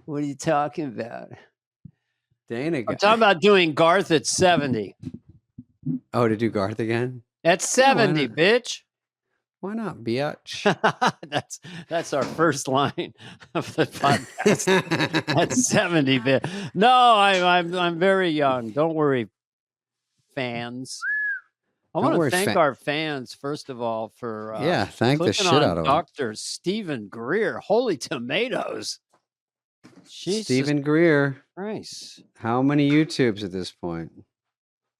What are you talking about? Dana. I'm talking about doing Garth at 70. Oh, to do Garth again? At 70, bitch. Why not, biatch? That's our first line of the podcast. At 70, bitch. No, I'm very young. Don't worry, fans. I want to thank our fans, first of all, for thank the shit out of Dr. Stephen Greer. Holy tomatoes. Jesus Stephen Greer. Christ. How many YouTubes at this point?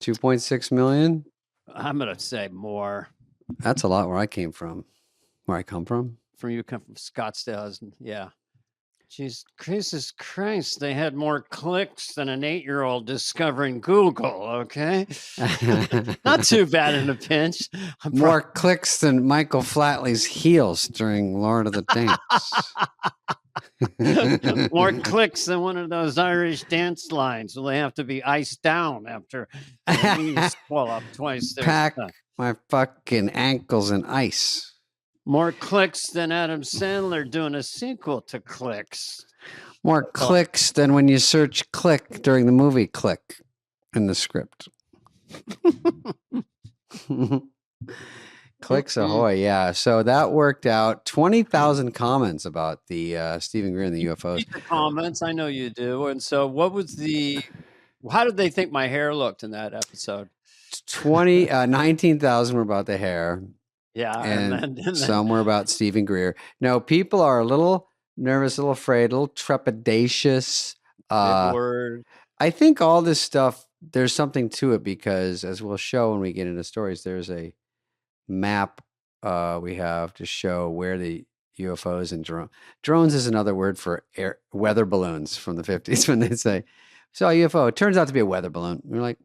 2.6 million? I'm going to say more. That's a lot where I came from. Where I come from? You come from Scottsdale, yeah. Jesus Christ, they had more clicks than an 8-year-old discovering Google, okay? Not too bad in a pinch. More clicks than Michael Flatley's heels during Lord of the Dance. More clicks than one of those Irish dance lines. So they have to be iced down after swell up twice. Pack my fucking ankles in ice. More clicks than Adam Sandler doing a sequel to Clicks. More clicks than when you search click during the movie Click in the script. Clicks ahoy, yeah. So that worked out. 20,000 comments about the Stephen Greer and the UFOs. Comments, I know you do. And so what was how did they think my hair looked in that episode? 19,000 were about the hair. Yeah. And some were about Stephen Greer. No, people are a little nervous, a little afraid, a little trepidatious. Word. I think all this stuff, there's something to it because, as we'll show when we get into stories, there's a map we have to show where the UFOs and drones is another word for weather balloons from the 50s when they say, saw a UFO. It turns out to be a weather balloon. We're like,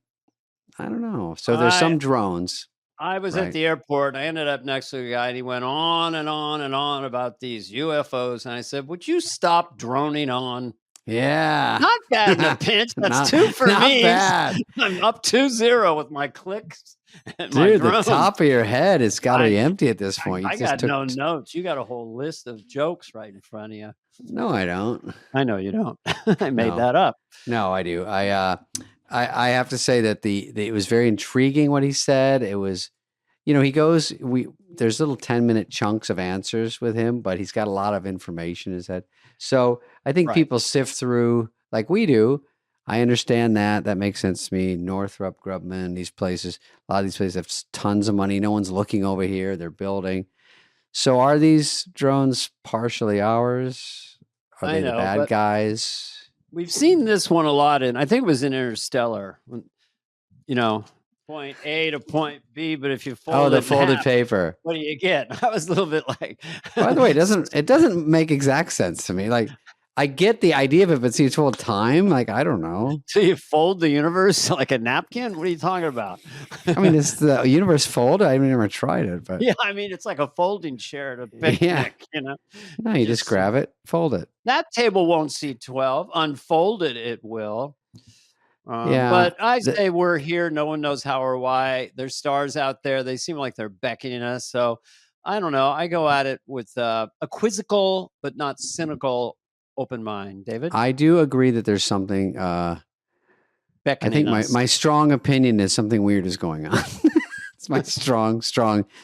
I don't know. So there's some drones. I was at the airport and I ended up next to a guy and he went on and on and on about these UFOs. And I said, would you stop droning on? Yeah. Not bad in a pinch. That's 2 for me. Bad. I'm up 2-0 with my clicks. And dude, the top of your head has got to be empty at this point. I got no notes. You got a whole list of jokes right in front of you. No, I don't. I know you don't. I made that up. No, I do. I have to say that it was very intriguing what he said. It was, he goes, there's little 10-minute chunks of answers with him, but he's got a lot of information in his head. So I think people sift through like we do. I understand that. That makes sense to me. Northrop Grumman, these places, a lot of these places have tons of money. No one's looking over here. They're building. So are these drones partially ours? Are they the bad guys? We've seen this one a lot I think it was in Interstellar, point A to point B, but if you fold the folded paper, what do you get? I was a little bit like. By the way, it doesn't make exact sense to me. Like, I get the idea of it, but see, it's all time. Like, I don't know. So you fold the universe like a napkin? What are you talking about? I mean, is the universe folded? I've never tried it, but yeah, I mean, it's like a folding chair at a picnic. No, you just grab it, fold it. That table won't see 12. Unfolded, it will. But I say we're here. No one knows how or why. There's stars out there. They seem like they're beckoning us. So I don't know. I go at it with a quizzical but not cynical open mind. David? I do agree that there's something beckoning I think my strong opinion is something weird is going on. It's my strong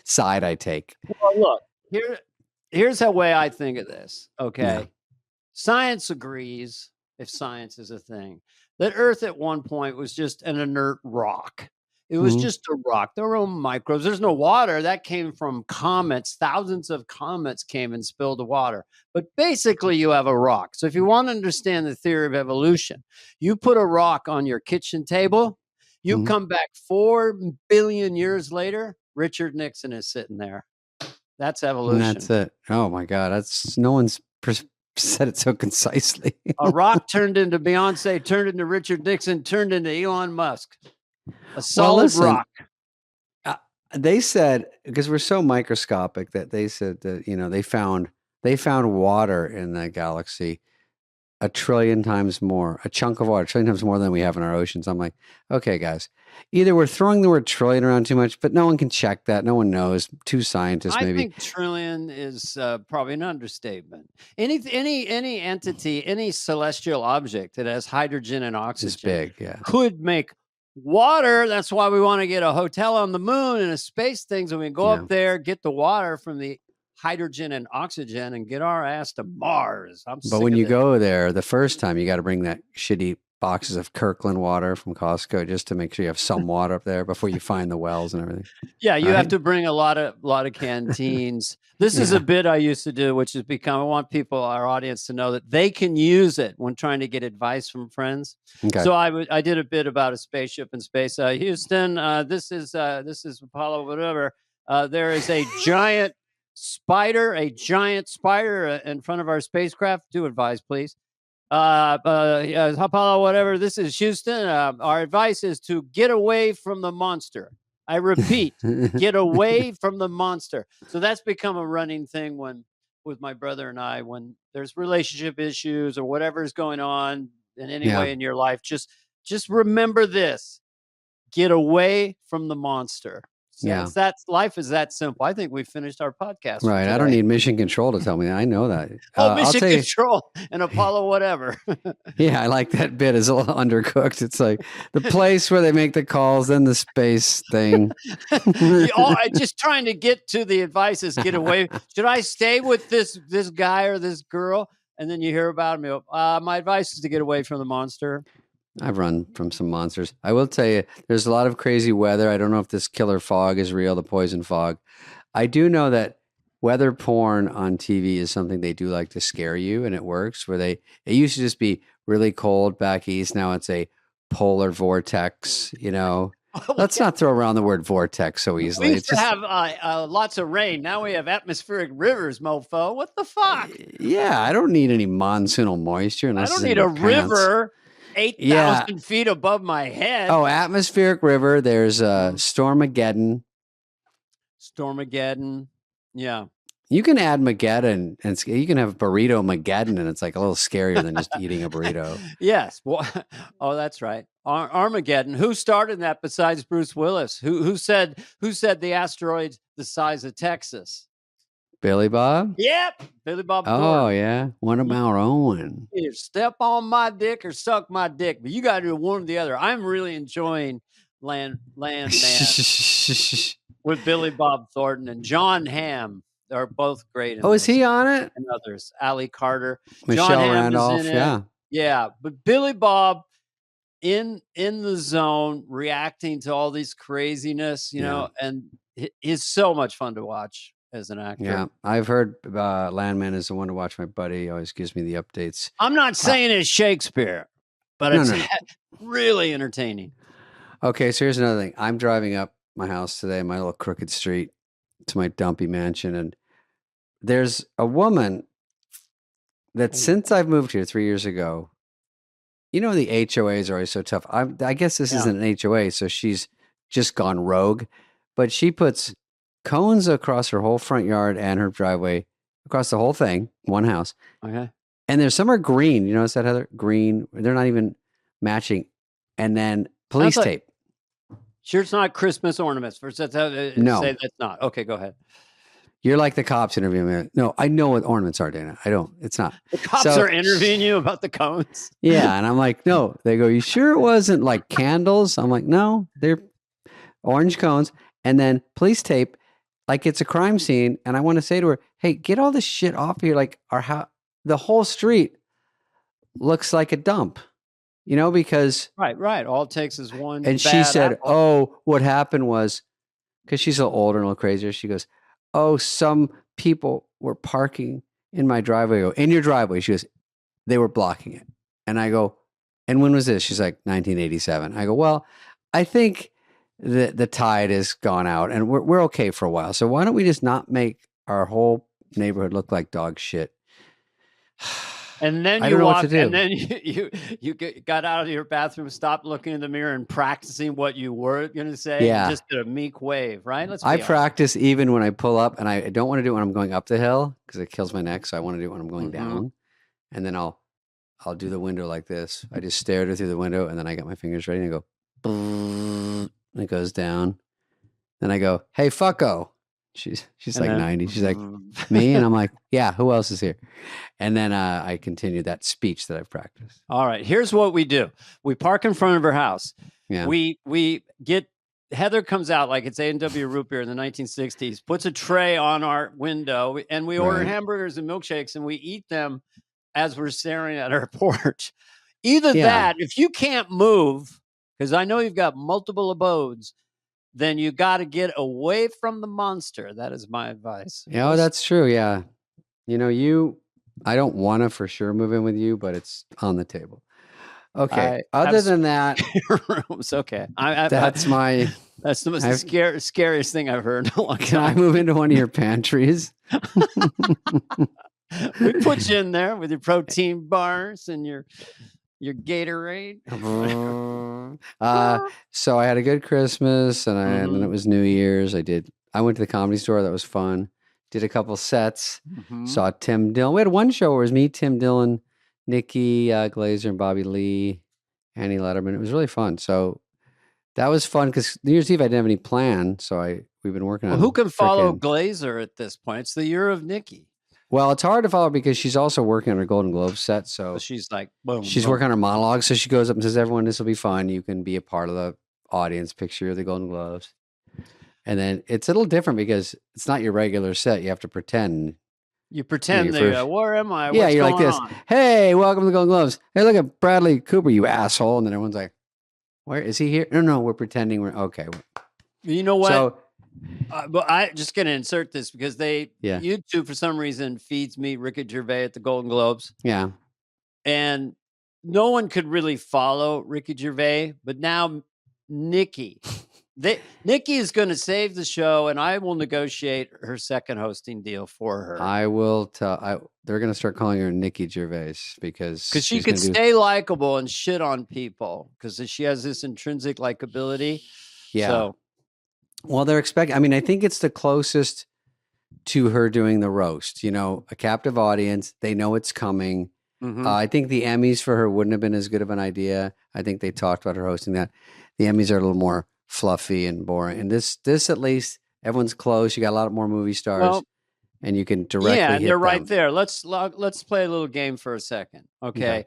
side I take. Well, look, here's the way I think of this. Okay. Yeah. Science agrees, if science is a thing, that Earth at one point was just an inert rock. It was just a rock. There were microbes. There's no water. That came from comets. Thousands of comets came and spilled the water. But basically, you have a rock. So if you want to understand the theory of evolution, you put a rock on your kitchen table. You come back 4 billion years later, Richard Nixon is sitting there. That's evolution. And that's it. Oh, my God. No one's said it so concisely. A rock turned into Beyonce, turned into Richard Nixon, turned into Elon Musk. A solid rock. They said, because we're so microscopic, that they said that they found water in the galaxy a trillion times more, a chunk of water, a trillion times more than we have in our oceans. I'm like, okay, guys, either we're throwing the word trillion around too much, but no one can check that. No one knows. Two scientists, I maybe. think trillion is probably an understatement. Any entity, any celestial object that has hydrogen and It's oxygen big. Yeah. could make water. That's why we want to get a hotel on the moon and a space thing, so we can go Yeah. up there, get the water from the hydrogen and oxygen, and get our ass to Mars. I'm But sick when of you this. go there the first time, you got to bring that shitty boxes of Kirkland water from Costco just to make sure you have some water up there before you find the wells and everything. Yeah, you have Right? to bring a lot of canteens. This is a Yeah. bit I used to do, which has become, I want people, our audience, to know that they can use it when trying to get advice from friends. Okay. So I did a bit about a spaceship in space. Houston, this is Apollo, whatever. There is a giant spider in front of our spacecraft. Do advise, please. Apollo, whatever. This is Houston. Our advice is to get away from the monster. I repeat, get away from the monster. So that's become a running thing with my brother and I, when there's relationship issues or whatever is going on in any Yeah. way in your life. Just remember this: get away from the monster. So Yeah. life is that simple. I think we finished our podcast. Right. I don't need Mission Control to tell me that. I know that. I'll Mission tell you, Control and Apollo, whatever. yeah, I like that bit. It's a little undercooked. It's like the place where they make the calls, then the space thing. Just trying to get to the advice is get away. Should I stay with this guy or this girl? And then you hear about him. My advice is to get away from the monster. I've run from some monsters. I will tell you, there's a lot of crazy weather. I don't know if this killer fog is real, the poison fog. I do know that weather porn on TV is something they do like to scare you, and it works. It used to just be really cold back east. Now it's a polar vortex, Let's not throw around the word vortex so easily. We used to have lots of rain. Now we have atmospheric rivers, mofo. What the fuck? Yeah, I don't need any monsoonal moisture. I Unless don't it's need in a my pants. river 8,000 feet above my head. Oh, atmospheric river. There's Stormageddon. Stormageddon. Yeah. You can add Mageddon, and you can have burrito Mageddon, and it's like a little scarier than just eating a burrito. Yes. Well, oh, that's right. Armageddon. Who started that besides Bruce Willis? Who said the asteroid's the size of Texas? Billy Bob? Yep. Billy Bob Oh, Thornton. yeah. One of our own. Either step on my dick or suck my dick, but you got to do one or the other. I'm really enjoying Land Man with Billy Bob Thornton and John Hamm. They're both great. Oh, is he on it? And others. Allie Carter. Michelle John Hamm Randolph, is in yeah. it. Yeah. But Billy Bob in the zone, reacting to all these craziness, and he's so much fun to watch as an actor. Yeah, I've heard Landman is the one to watch. My buddy always gives me the updates. I'm not saying it's Shakespeare, but it's really entertaining. Okay, so here's another thing. I'm driving up my house today, my little crooked street, to my dumpy mansion, and there's a woman that since I've moved here 3 years ago, the HOAs are always so tough. I guess this isn't an HOA, so she's just gone rogue, but she puts cones across her whole front yard and her driveway, across the whole thing, one house. Okay. And some are green. You notice that, Heather? Green. They're not even matching. And then police tape. Sure, it's not Christmas ornaments. First, no. Say that's not. Okay, go ahead. You're like the cops interviewing me. No, I know what ornaments are, Dana. I don't. It's not. The cops are interviewing you about the cones? Yeah, and I'm like, no. They go, you sure it wasn't like candles? I'm like, no, they're orange cones. And then police tape, like it's a crime scene. And I want to say to her, hey, get all this shit off here. Like the whole street looks like a dump, because. Right. All it takes is one. And she said, oh, what happened was, because she's a little older and a little crazier. She goes, oh, some people were parking in my driveway. I go, in your driveway. She goes, they were blocking it. And I go, and when was this? She's like, 1987. I go, well, I think the tide has gone out and we're okay for a while. So why don't we just not make our whole neighborhood look like dog shit? And then you walked, and then you got out of your bathroom, stopped looking in the mirror and practicing what you were going to say. Yeah. Just did a meek wave, right? I practice even when I pull up, and I don't want to do it when I'm going up the hill because it kills my neck. So I want to do it when I'm going down, and then I'll I'll do the window like this. I just stare at her through the window, and then I got my fingers ready, and I go, and it goes down. Then I go, "Hey, fucko." She's like 90. She's like, "Me?" And I'm like, "Yeah, who else is here?" And then I continue that speech that I've practiced. All right, here's what we do. We park in front of her house. Yeah. We get Heather comes out like it's A&W root beer in the 1960s, puts a tray on our window, and we order Right. hamburgers and milkshakes, and we eat them as we're staring at our porch. Either Yeah. that, if you can't move, because I know you've got multiple abodes, then you got to get away from the monster. That is my advice. Yeah, oh, that's true. Yeah. You know, I don't want to for sure move in with you, but it's on the table. Okay. Other than that, rooms. Okay. that's the most scariest thing I've heard in a long time. Can I move into one of your pantries? We put you in there with your protein bars and your Gatorade. So I had a good Christmas, and then it was New Year's. I went to the Comedy Store. That was fun. Did a couple sets. Saw Tim Dillon. We had one show where it was me, Tim Dillon, Nikki Glazer, and Bobby Lee, Annie Letterman. It was really fun. So that was fun because New Year's Eve I didn't have any plan. So we've been working on. Who can follow Glazer at this point? It's the year of Nikki. Well, it's hard to follow because she's also working on her Golden Globe set. So she's like, boom. She's working on her monologue. So she goes up and says, "Everyone, this will be fun. You can be a part of the audience picture of the Golden Globes." And then it's a little different because it's not your regular set. You have to pretend. You pretend that, where am I? Yeah, What's you're like this. on? Hey, welcome to the Golden Globes. Hey, look at Bradley Cooper, you asshole. And then everyone's like, where is he here? No, we're pretending we're okay. You know what? So, but I just going to insert this because YouTube for some reason feeds me Ricky Gervais at the Golden Globes. Yeah. And no one could really follow Ricky Gervais, but now Nikki is going to save the show, and I will negotiate her second hosting deal for her. I will tell. They're going to start calling her Nikki Gervais because she can stay likable and shit on people because she has this intrinsic likability. Yeah. So, well, they're expecting. I mean, I think it's the closest to her doing the roast. You know, a captive audience. They know it's coming. I think the Emmys for her wouldn't have been as good of an idea. I think they talked about her hosting that. The Emmys are a little more fluffy and boring. And this at least everyone's close. You got a lot more movie stars, and you can directly. Yeah, hit they're them. right there. Let's play a little game for a second, okay?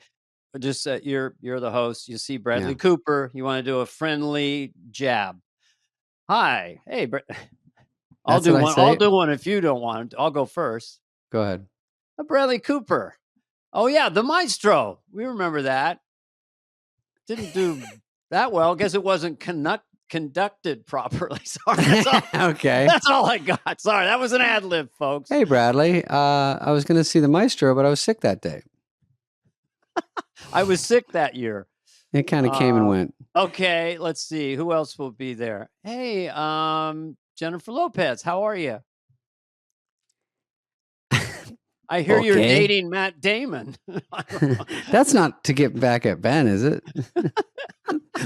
Just you're the host. You see Bradley Cooper. You want to do a friendly jab. Hi, hey, I'll do one. I'll do one if you don't want it. I'll go first. Go ahead. Bradley Cooper. Oh yeah, the maestro. We remember that. Didn't do that well. Guess it wasn't conducted properly. Sorry. Okay. That's all I got. Sorry, that was an ad lib, folks. Hey, Bradley. I was going to see the maestro, but I was sick that day. I was sick that year. It kind of came and went. Okay, let's see. Who else will be there? Hey, Jennifer Lopez. How are you? I hear you're dating Matt Damon. That's not to get back at Ben, is it?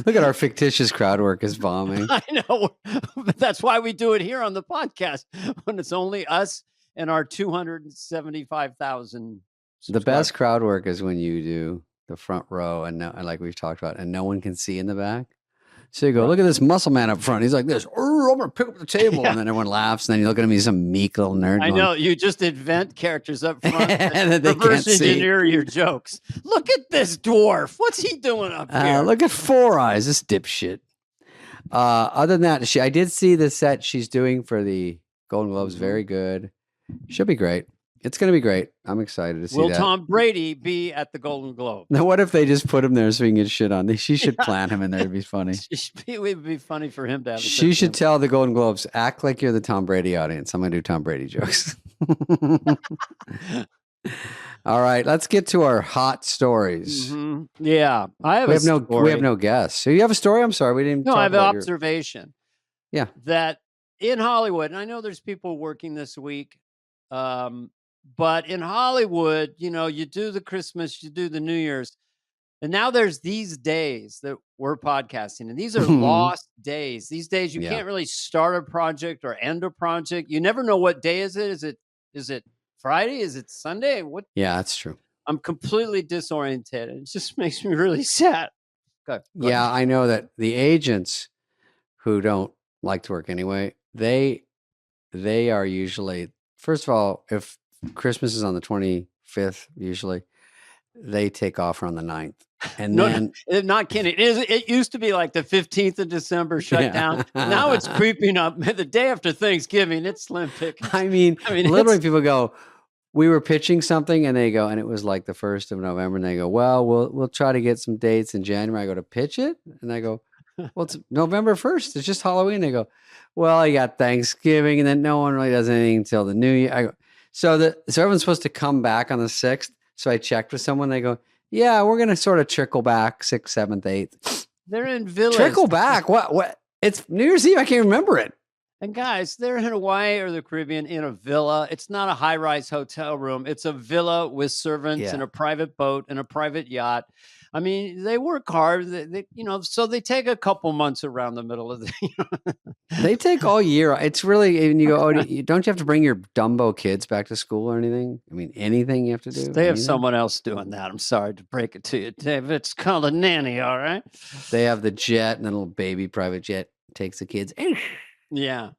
Look at our fictitious crowd work is bombing. I know. But that's why we do it here on the podcast when it's only us and our 275,000. The best crowd work is when you do the front row and like we've talked about, and no one can see in the back. So you go, look at this muscle man up front. He's like this. I'm going to pick up the table. And then everyone laughs. And then you look at him. He's some meek little nerd. I know. You just invent characters up front and they reverse engineer your jokes. Look at this dwarf. What's he doing up here? Look at Four Eyes, this dipshit. Other than that, I did see the set she's doing for the Golden Globes. Very good. She'll be great. It's going to be great. I'm excited to see that. Will Tom Brady be at the Golden Globe? Now, what if they just put him there so he can get shit on? She should plant him in there to be funny. It would be funny for him to have. She should tell the Golden Globes, act like you're the Tom Brady audience. I'm going to do Tom Brady jokes. All right, let's get to our hot stories. Yeah, I have. We have no guests. So you have a story? I'm sorry, we didn't. No, I have an observation. Yeah, that in Hollywood, and I know there's people working this week. But in Hollywood, you do the Christmas, you do the New Year's, and now there's these days that we're podcasting, and these are lost days. These days you can't really start a project or end a project. You never know what day is it. Is it Friday? Is it Sunday? What? Yeah, that's true. I'm completely disoriented. It just makes me really sad. Go Yeah, ahead. I know that the agents who don't like to work anyway, they are usually, first of all, if Christmas is on the 25th, usually they take off on the 9th. And No, then not kidding. It used to be like the 15th of December shut down. Now it's creeping up. The day after Thanksgiving, it's slim pickings. I mean, literally people go, we were pitching something and they go, and it was like the 1st of November, and they go, well, we'll try to get some dates in January. I go, to pitch it? And I go, well, it's November 1st. It's just Halloween. They go, well, you got Thanksgiving, and then no one really does anything until the new year. I go, so everyone's supposed to come back on the 6th. So I checked with someone. They go, yeah, we're going to sort of trickle back 6th, 7th, 8th. They're in villas. Trickle back? What? It's New Year's Eve. I can't remember it. And guys, they're in Hawaii or the Caribbean in a villa. It's not a high-rise hotel room. It's a villa with servants and a private boat and a private yacht. I mean, they work hard. They so they take a couple months around the middle of the. They take all year. It's really, and you go, oh, don't you have to bring your Dumbo kids back to school or anything? I mean, anything you have to do? They have someone else doing that. I'm sorry to break it to you, Dave. It's called a nanny, all right? They have the jet, and the little baby private jet takes the kids. Yeah.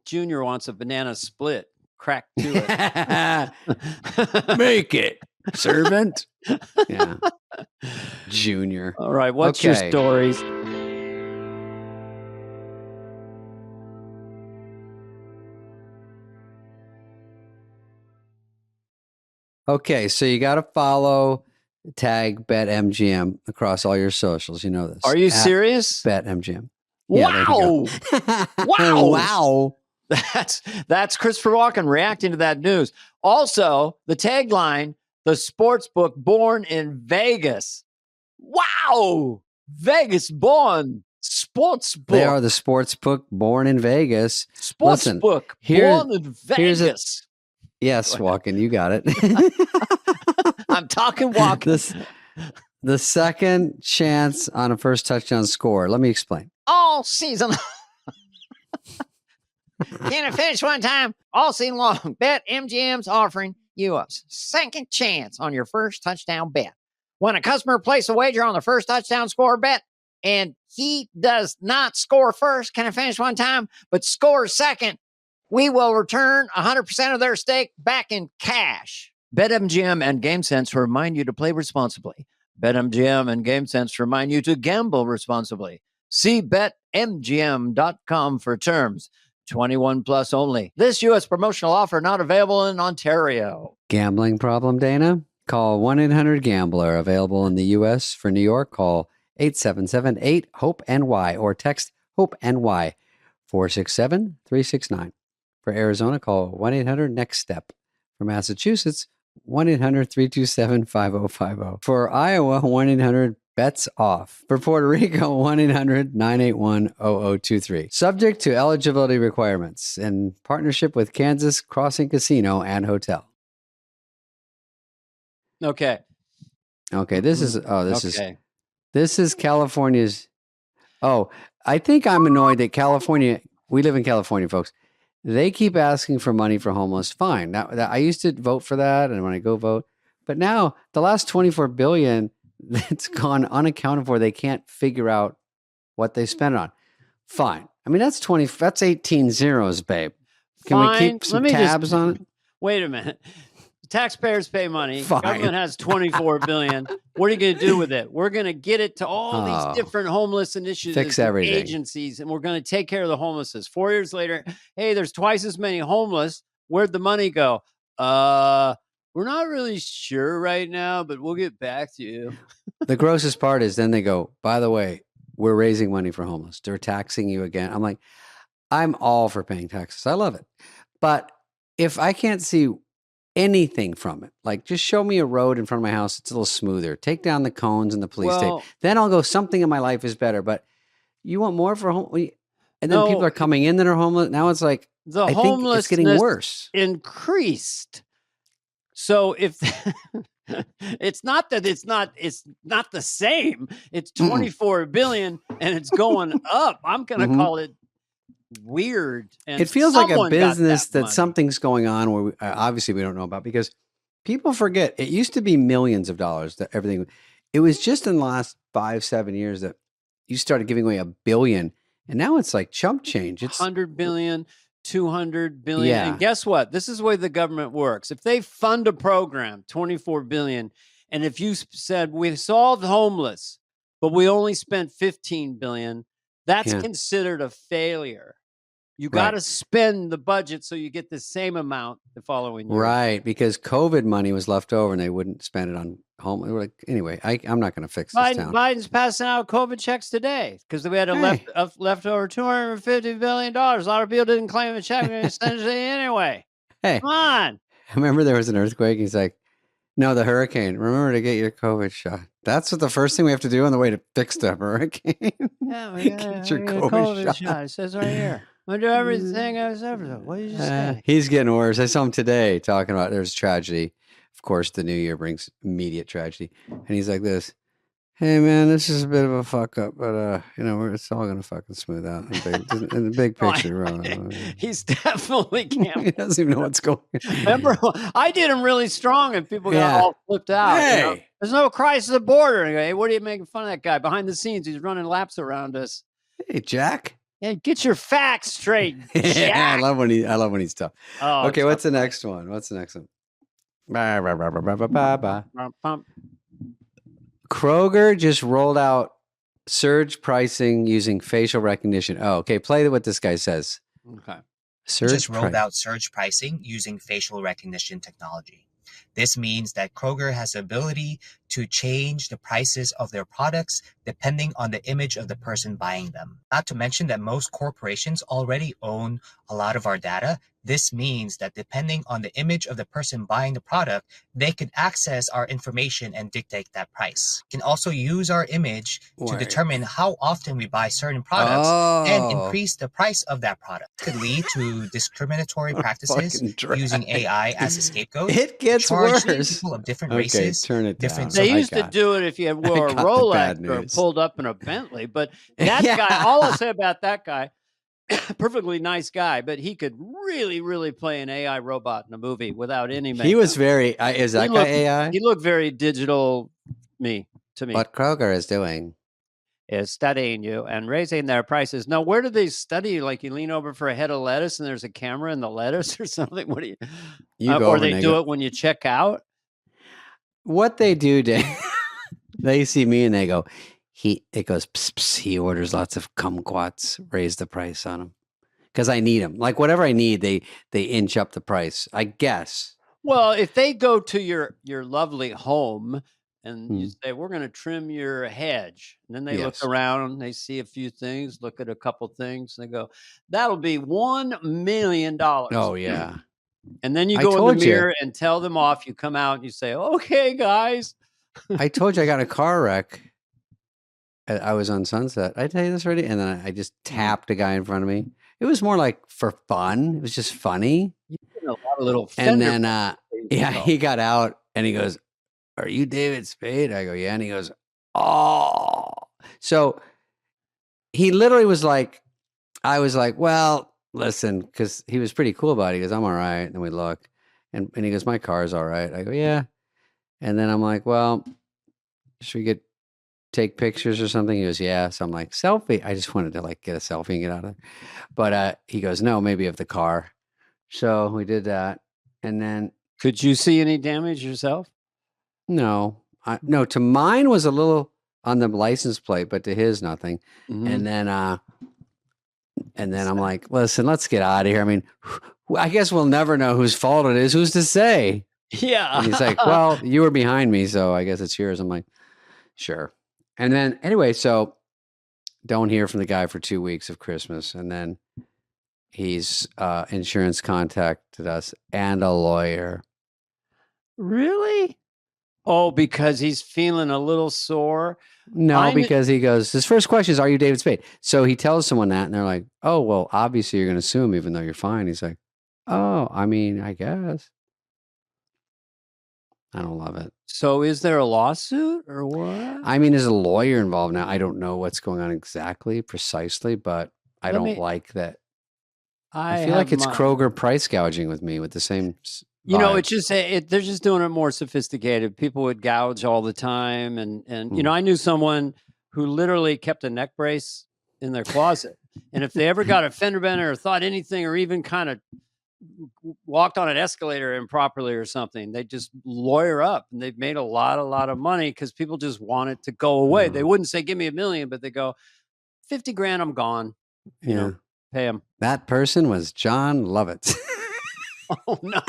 Junior wants a banana split. Crack to it. Make it, servant. Yeah. Junior. All right. What's your stories? Okay. So you got to follow, tag BetMGM across all your socials. You know this. Are you serious? BetMGM. Yeah, wow. Wow. Wow. That's Christopher Walken reacting to that news. Also, the tagline, the sports book born in Vegas. Wow. Vegas born sports book. They are the sports book born in Vegas. Sports book born in Vegas. Yes, Walken, you got it. I'm talking Walken. The second chance on a first touchdown score. Let me explain. All season. Can it finish one time? All season long. BetMGM's offering you a second chance on your first touchdown bet. When a customer places a wager on the first touchdown score bet, and he does not score first, can it finish one time, but scores second, we will return 100% of their stake back in cash. BetMGM and GameSense remind you to play responsibly. BetMGM and GameSense remind you to gamble responsibly. See BetMGM.com for terms. 21 plus only. This U.S. promotional offer not available in Ontario. Gambling problem, Dana? Call 1-800-GAMBLER. Available in the U.S. For New York, call 877-8-HOPE-NY or text HOPE-NY 467-369. For Arizona, call 1-800-NEXT-STEP. For Massachusetts, 1-800-327-5050. For Iowa, 1-800-BETS-OFF. For Puerto Rico, 1-800-981-0023. Subject to eligibility requirements in partnership with Kansas Crossing Casino and Hotel. Okay. This is California's. Oh, I think I'm annoyed that California, we live in California, folks. They keep asking for money for homeless. Fine. Now, I used to vote for that, and when I go vote, but now the last $24 billion that's gone unaccounted for, they can't figure out what they spent on. Fine. I mean, that's 18 zeros, babe. Can we keep some tabs on it? Wait a minute. Taxpayers pay money. Fine. Government has $24 billion. What are you going to do with it? We're going to get it to all these different homeless initiatives, fix everything, agencies, and we're going to take care of the homelessness. 4 years later, hey, there's twice as many homeless. Where'd the money go? We're not really sure right now, but we'll get back to you. The grossest part is then they go, by the way, we're raising money for homeless. They're taxing you again. I'm like, I'm all for paying taxes. I love it. But if I can't see anything from it, like just show me a road in front of my house, it's a little smoother. Take down the cones and the police tape. Then I'll go, something in my life is better. But you want more for home? And then people are coming in that are homeless. Now it's like, I think it's getting worse. Increased. So if it's not that it's not the same. It's 24 billion and it's going up. I'm going to call it weird. And it feels like a business that something's going on where obviously we don't know about, because People forget it used to be millions of dollars that everything. It was just in the last 5-7 years that you started giving away $1 billion, and now it's like chump change. It's 100 billion, 200 billion. Yeah. And guess what? This is the way the government works. If they fund a program, 24 billion, and if you said we solved homeless, but we only spent 15 billion, that's Yeah. considered a failure. You got to Right. spend the budget so you get the same amount the following year. Right, because COVID money was left over and they wouldn't spend it on home. They were like, anyway, I'm not going to fix this town. Biden's passing out COVID checks today because we had a left over $250 billion. A lot of people didn't claim a check essentially anyway. Hey, come on. I remember there was an earthquake. He's like, no, the hurricane. Remember to get your COVID shot. That's what the first thing we have to do on the way to fix the hurricane. Yeah, we get your COVID shot. It says right here. I do everything I was ever done. What did you say? He's getting worse. I saw him today talking about there's tragedy. Of course, the new year brings immediate tragedy. And he's like this. Hey, man, this is a bit of a fuck up, but, it's all going to fucking smooth out in the big picture. He's definitely can't. He doesn't even know what's going on. Remember, I did him really strong and people got all flipped out. Hey. There's no crisis at the border. And I go, hey, what are you making fun of that guy? Behind the scenes, he's running laps around us. Hey, Jack. Yeah, get your facts straight. Yeah, I love when he's tough. Oh, okay, what's the next one? Kroger just rolled out surge pricing using facial recognition. Oh, okay. Play what this guy says. Okay. Just rolled out surge pricing using facial recognition technology. This means that Kroger has the ability to change the prices of their products depending on the image of the person buying them. Not to mention that most corporations already own a lot of our data. This means that depending on the image of the person buying the product, they can access our information and dictate that price. Can also use our image to determine how often we buy certain products and increase the price of that product. Could lead to discriminatory practices using AI as a scapegoat. It gets worse. People of different races, turn it different. They used to do it if you wore a Rolex or pulled up in a Bentley. But that guy, all I'll say about that guy, perfectly nice guy, but he could really, really play an AI robot in a movie without any makeup. He was very, is that guy AI? He looked very digital to me. What Kroger is doing is studying you and raising their prices. Now, where do they study you? Like you lean over for a head of lettuce and there's a camera in the lettuce or something? What do you go or they do it when you check out? What they do, they see me and they go, it goes, pss, pss, he orders lots of kumquats, raise the price on them. Because I need them. Like whatever I need, they inch up the price, I guess. Well, if they go to your lovely home and you say, we're going to trim your hedge. And then they look around and they see a few things, look at a couple things. And they go, that'll be $1 million. Oh, yeah. And then you go in the mirror and tell them off. You come out and you say, okay, guys. I told you I got in a car wreck. I was on Sunset. I tell you this already? And then I just tapped a guy in front of me. It was more like for fun. It was just funny. You get a lot of little and then, he got out and he goes, are you David Spade? I go, yeah. And he goes, oh. So he literally was like, I was like, well, listen, because he was pretty cool about it. He goes, I'm all right. And then we look and he goes, my car's all right. I go, yeah. And then I'm like, well, should we take pictures or something? He goes, yeah. So I'm like, selfie. I just wanted to like get a selfie and get out of there. But he goes, no, maybe of the car. So we did that. And then could you see any damage yourself? No, no, to mine was a little on the license plate, but to his nothing. Mm-hmm. And then I'm like, listen, let's get out of here. I mean, I guess we'll never know whose fault it is. Who's to say? Yeah. And he's like, well, you were behind me, so I guess it's yours. I'm like, sure. And then anyway, so don't hear from the guy for 2 weeks of Christmas. And then he's insurance contacted us and a lawyer. Really? Oh, because he's feeling a little sore? No, because he goes, his first question is, are you David Spade? So he tells someone that and they're like, oh, well, obviously you're going to sue him even though you're fine. He's like, oh, I mean, I guess. I don't love it. So is there a lawsuit or what? I mean, there's a lawyer involved now. I don't know what's going on precisely, but like that. I feel like it's Kroger price gouging with me with the same You know, vibe. it's just they're just doing it more sophisticated. People would gouge all the time, and you know, I knew someone who literally kept a neck brace in their closet, and if they ever got a fender bender or thought anything, or even kind of walked on an escalator improperly or something, they just lawyer up, and they've made a lot of money because people just want it to go away. They wouldn't say, "Give me $1 million," but they go, 50 grand, I'm gone. You know, pay them. That person was John Lovitz. Oh no.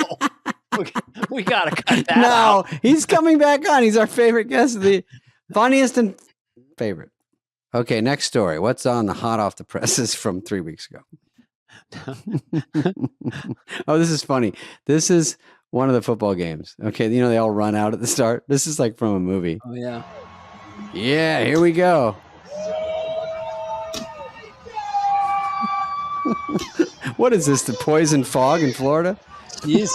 We gotta cut that out. No, he's coming back on. He's our favorite guest, the funniest and favorite. Okay, next story. What's on the hot off the presses from 3 weeks ago? Oh, this is funny. This is one of the football games. Okay, you know, they all run out at the start. This is like from a movie. Oh yeah. Yeah, here we go. What is this, the poison fog in Florida? Jesus.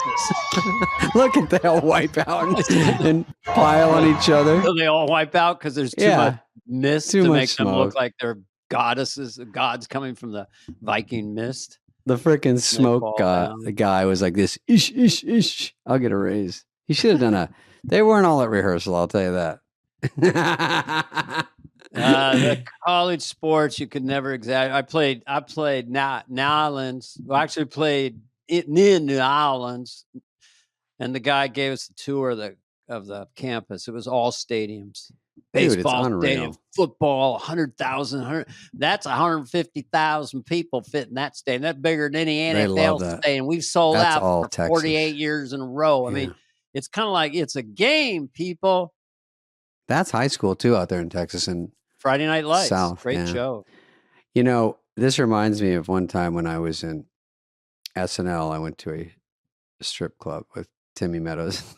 Look at they all wipe out and pile on each other. So they all wipe out because there's too much mist to make them look like they're goddesses, gods coming from the Viking mist. The freaking smoke guy was like this, ish, ish, ish. I'll get a raise. He should have done they weren't all at rehearsal, I'll tell you that. The college sports, you could never exaggerate. I played New Orleans. Well, I actually played near New Orleans, and the guy gave us the tour of the campus. It was all stadiums, baseball stadium, football, 100,000. That's 150,000 people fit in that stadium. That's bigger than any NFL stadium. We've sold out for Texas. 48 years in a row. I mean, it's kind of like it's a game, people. That's high school too out there in Texas and Friday Night Lights. South, great show. You know, this reminds me of one time when I was in SNL. I went to a strip club with Timmy Meadows.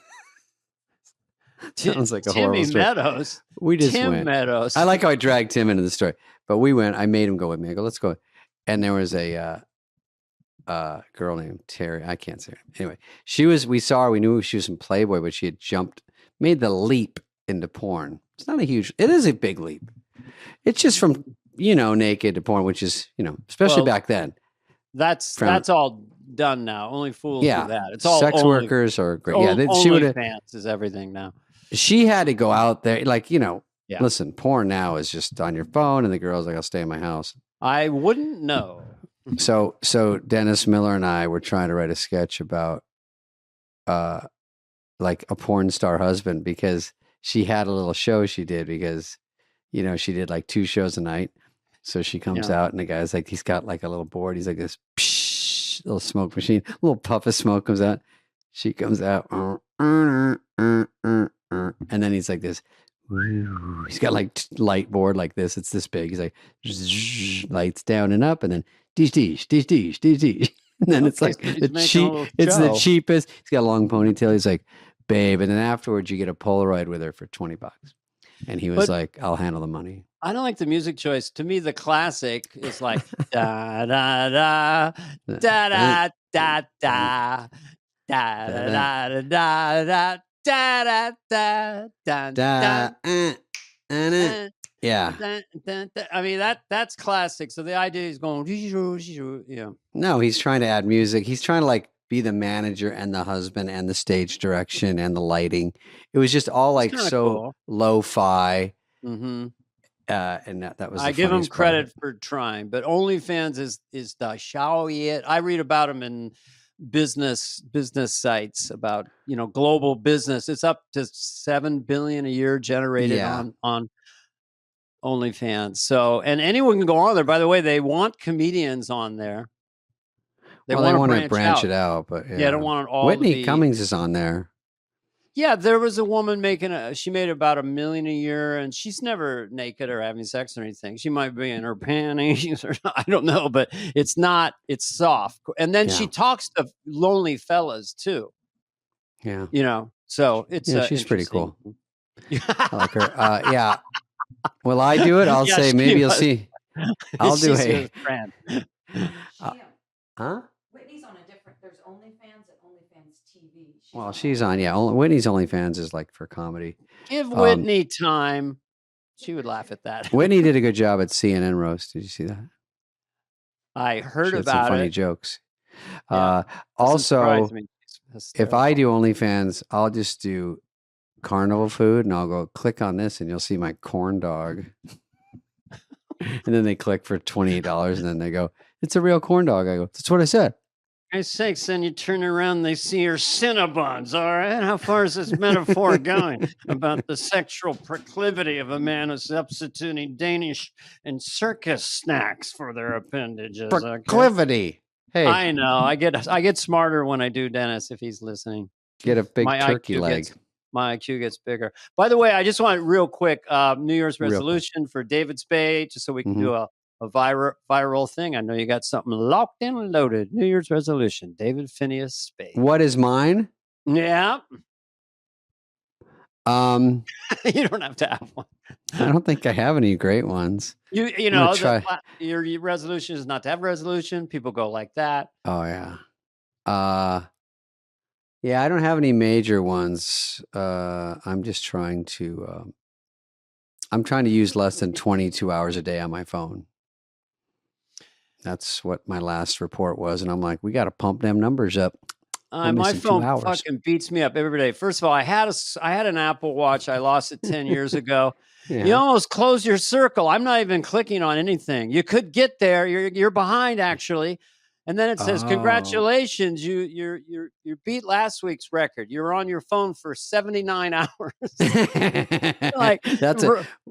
Sounds like a horrible story. Timmy Meadows. We just Tim went. Meadows. I like how I dragged Tim into the story, but we went. I made him go with me. I go, let's go. And there was a girl named Terry. I can't say her. Anyway, we saw her. We knew she was in Playboy, but she had made the leap into porn. It's not it is a big leap. It's just from, naked to porn, which is, especially back then. That's all done now. Only fools do that. It's all sex workers are great. She would have. OnlyFans is everything now. She had to go out there, listen, porn now is just on your phone, and the girl's like, I'll stay in my house. I wouldn't know. So Dennis Miller and I were trying to write a sketch about, like a porn star husband, because she had a little show she did because, she did like 2 shows a night. So she comes out and the guy's like, he's got like a little board. He's like this little smoke machine, a little puff of smoke comes out. She comes out. And then he's like this. He's got like light board like this. It's this big. He's like lights down and up, and then dish. And then it's like the cheapest. He's got a long ponytail. He's like, babe. And then afterwards you get a Polaroid with her for $20. And he was like, I'll handle the money. I don't like the music choice. To me, the classic is like da da da da da da da da da da da da da da da. Yeah. I mean that's classic. So the idea is going, No, he's trying to add music. He's trying to like be the manager and the husband and the stage direction and the lighting. It was just all like so cool. Lo-fi. Mm-hmm. And that was. I give him credit for trying, but OnlyFans is the show yet. I read about him in business sites about global business. It's up to $7 billion a year generated on OnlyFans. So, and anyone can go on there. By the way, they want comedians on there. They want to branch it out, but I don't want it all. Whitney Cummings is on there. Yeah, there was a woman she made about $1 million a year, and she's never naked or having sex or anything. She might be in her panties or I don't know, but it's soft. And then she talks to lonely fellas too. Yeah. So it's she's pretty cool. I like her. Yeah. Will I do it? I'll say maybe you'll see. I'll do a friend. Huh? Whitney's on a different. There's OnlyFans and OnlyFans TV. She's on. Yeah, Whitney's OnlyFans is like for comedy. Give Whitney time. She would laugh at that. Whitney did a good job at CNN roast. Did you see that? I heard she had about some funny it. jokes. Yeah. Also, If I do OnlyFans, I'll just do carnival food and I'll go click on this and you'll see my corn dog. And then they click for $28 and then they go, it's a real corn dog. I go, that's what I said. Christ's sakes, then you turn around and they see your Cinnabons, all right? How far is this metaphor going about the sexual proclivity of a man who's substituting Danish and circus snacks for their appendages? Proclivity. Okay? Hey. I know. I get smarter when I do, Dennis, if he's listening. Get a big turkey leg. My IQ gets bigger. By the way, I just want real quick, New Year's resolution for David Spade, just so we can do a viral thing. I know you got something locked and loaded. New Year's resolution, David Phineas Spade. What is mine? Yeah. You don't have to have one. I don't think I have any great ones. You know, your resolution is not to have a resolution. People go like that. Oh yeah. Yeah, I don't have any major ones. I'm just trying to use less than 22 hours a day on my phone. That's what my last report was. And I'm like, we got to pump them numbers up. My phone fucking beats me up every day. First of all, I had an Apple Watch. I lost it 10 years ago. Yeah. You almost close your circle. I'm not even clicking on anything. You could get there. You're behind actually. And then it says, congratulations, you beat last week's record. You're on your phone for 79 hours. Like that's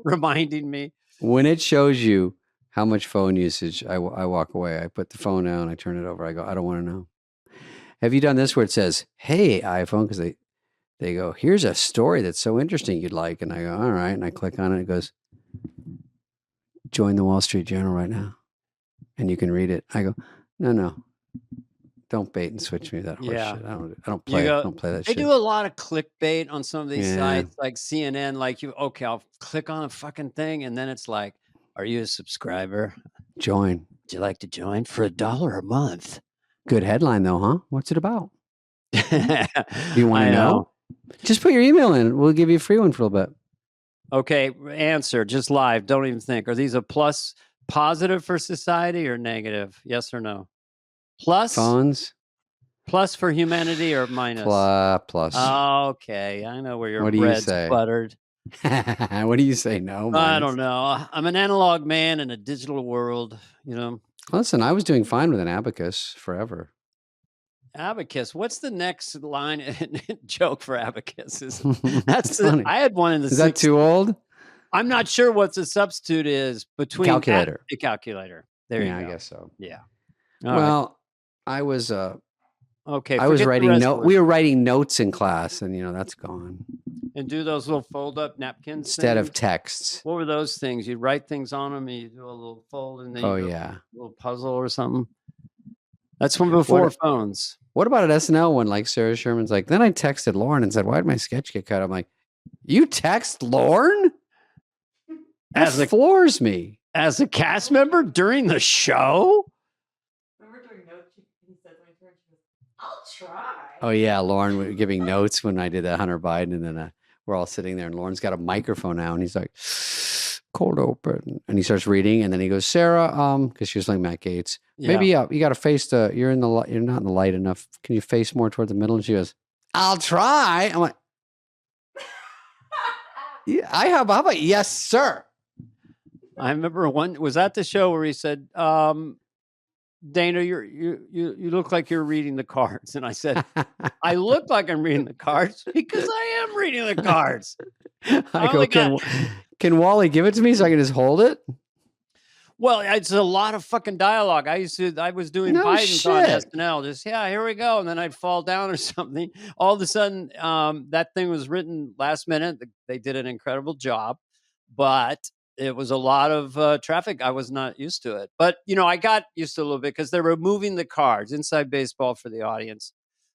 reminding me. When it shows you how much phone usage, I walk away. I put the phone down. I turn it over. I go, I don't want to know. Have you done this where it says, hey, iPhone? Because they go, here's a story that's so interesting you'd like. And I go, all right. And I click on it. It goes, join the Wall Street Journal right now. And you can read it. I go, no. Don't bait and switch me that horse shit. I don't play that shit. They do a lot of clickbait on some of these sites like CNN. Like I'll click on a fucking thing. And then it's like, are you a subscriber? Join. Would you like to join for $1 a month? Good headline though, huh? What's it about? You want to know? Just put your email in. We'll give you a free one for a little bit. Okay. Answer just live. Don't even think. Are these a positive for society or negative? Yes or no? Plus? Phones? Plus for humanity or minus? Plus. Okay. I know where your bread's buttered. What do you say? No, I don't know. I'm an analog man in a digital world, you know. Listen, I was doing fine with an abacus forever. Abacus. What's the next line joke for abacus? That's funny. I had one in the 60s. Is that too old? I'm not sure what the substitute is between calculator. A calculator. There you go. I guess so. Yeah. Well, I was okay. I was writing we were writing notes in class, and that's gone. And do those little fold-up napkins instead of texts. What were those things? You'd write things on them, and you do a little fold, and then a little puzzle or something. That's from before phones. What about an SNL one? Like Sarah Sherman's like, then I texted Lauren and said, "Why did my sketch get cut?" I'm like, "You text Lauren?" That floors me. As a cast member during the show? Remember doing notes? He said when he turned, I'll try. Oh, yeah. Lauren was giving notes when I did that Hunter Biden. And then we're all sitting there and Lauren's got a microphone now. And he's like, cold open. And he starts reading. And then he goes, Sarah, because she was like Matt Gaetz. Maybe you got to face you're not in the light enough. Can you face more toward the middle? And she goes, I'll try. I'm like, yeah, how about, yes, sir. I remember was that the show where he said, Dana, you look like you're reading the cards. And I said, I look like I'm reading the cards because I am reading the cards. I go, can Wally give it to me so I can just hold it? Well, it's a lot of fucking dialogue. I was doing Biden's on SNL. Just, here we go. And then I'd fall down or something. All of a sudden, that thing was written last minute. They did an incredible job, but it was a lot of traffic. I was not used to it. But, I got used to it a little bit because they were moving the cards. Inside Baseball for the audience.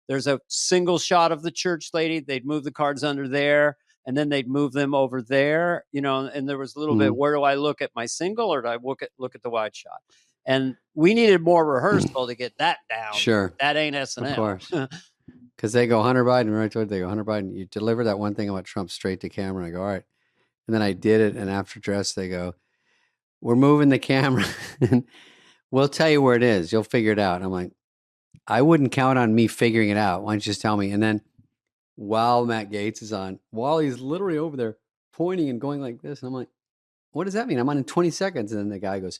There's a single shot of the church lady. They'd move the cards under there, and then they'd move them over there, and there was a little bit, where do I look at my single or do I look at the wide shot? And we needed more rehearsal to get that down. Sure. That ain't SNL. Of course. Because they go, Hunter Biden, right toward, they go, Hunter Biden, you deliver that one thing about Trump straight to camera. I go, all right. And then I did it. And after dress, they go, we're moving the camera and we'll tell you where it is. You'll figure it out. And I'm like, I wouldn't count on me figuring it out. Why don't you just tell me? And then while Matt Gaetz is on, while he's literally over there pointing and going like this, and I'm like, what does that mean? I'm on in 20 seconds. And then the guy goes,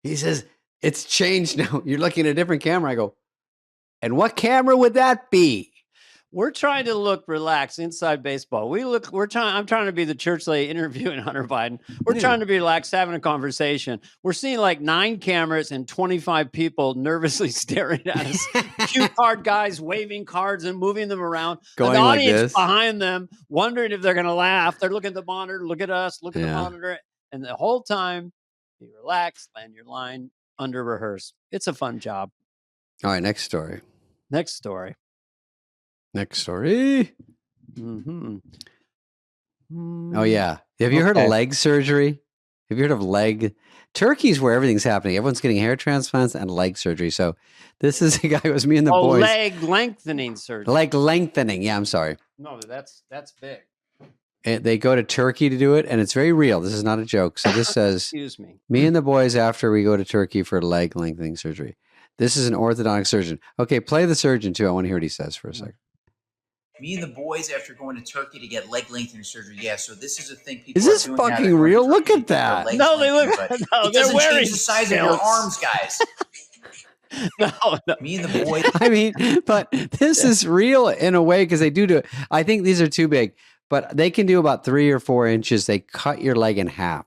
he says, it's changed now. You're looking at a different camera. I go, and what camera would that be? We're trying to look relaxed inside baseball. I'm trying to be the church lady interviewing Hunter Biden. We're trying to be relaxed, having a conversation. We're seeing like 9 cameras and 25 people nervously staring at us. Cue card guys waving cards and moving them around. Going the like audience this. behind them, wondering if they're going to laugh. They're looking at the monitor, look at us, look at the monitor. And the whole time, be relaxed, land your line, under rehearse. It's a fun job. All right, next story. Next story. Mm-hmm. Oh, yeah. Have you heard of leg surgery? Have you heard of leg? Turkey's where everything's happening. Everyone's getting hair transplants and leg surgery. So this is a guy who was me and the boys. Leg lengthening surgery. Leg lengthening. Yeah, I'm sorry. No, that's big. And they go to Turkey to do it, and it's very real. This is not a joke. So this says, excuse me. Me and the boys after we go to Turkey for leg lengthening surgery. This is an orthodontic surgeon. Okay, play the surgeon too. I want to hear what he says for a second. Me and the boys after going to Turkey to get leg lengthening surgery. Yeah, so this is a thing people Is this are doing now. fucking real? Look at that. No, they look. No, it they're doesn't wearing change the size of your arms, guys. No. Me and the boys. I mean, but this is real in a way because they do it. I think these are too big, but they can do about 3 or 4 inches. They cut your leg in half,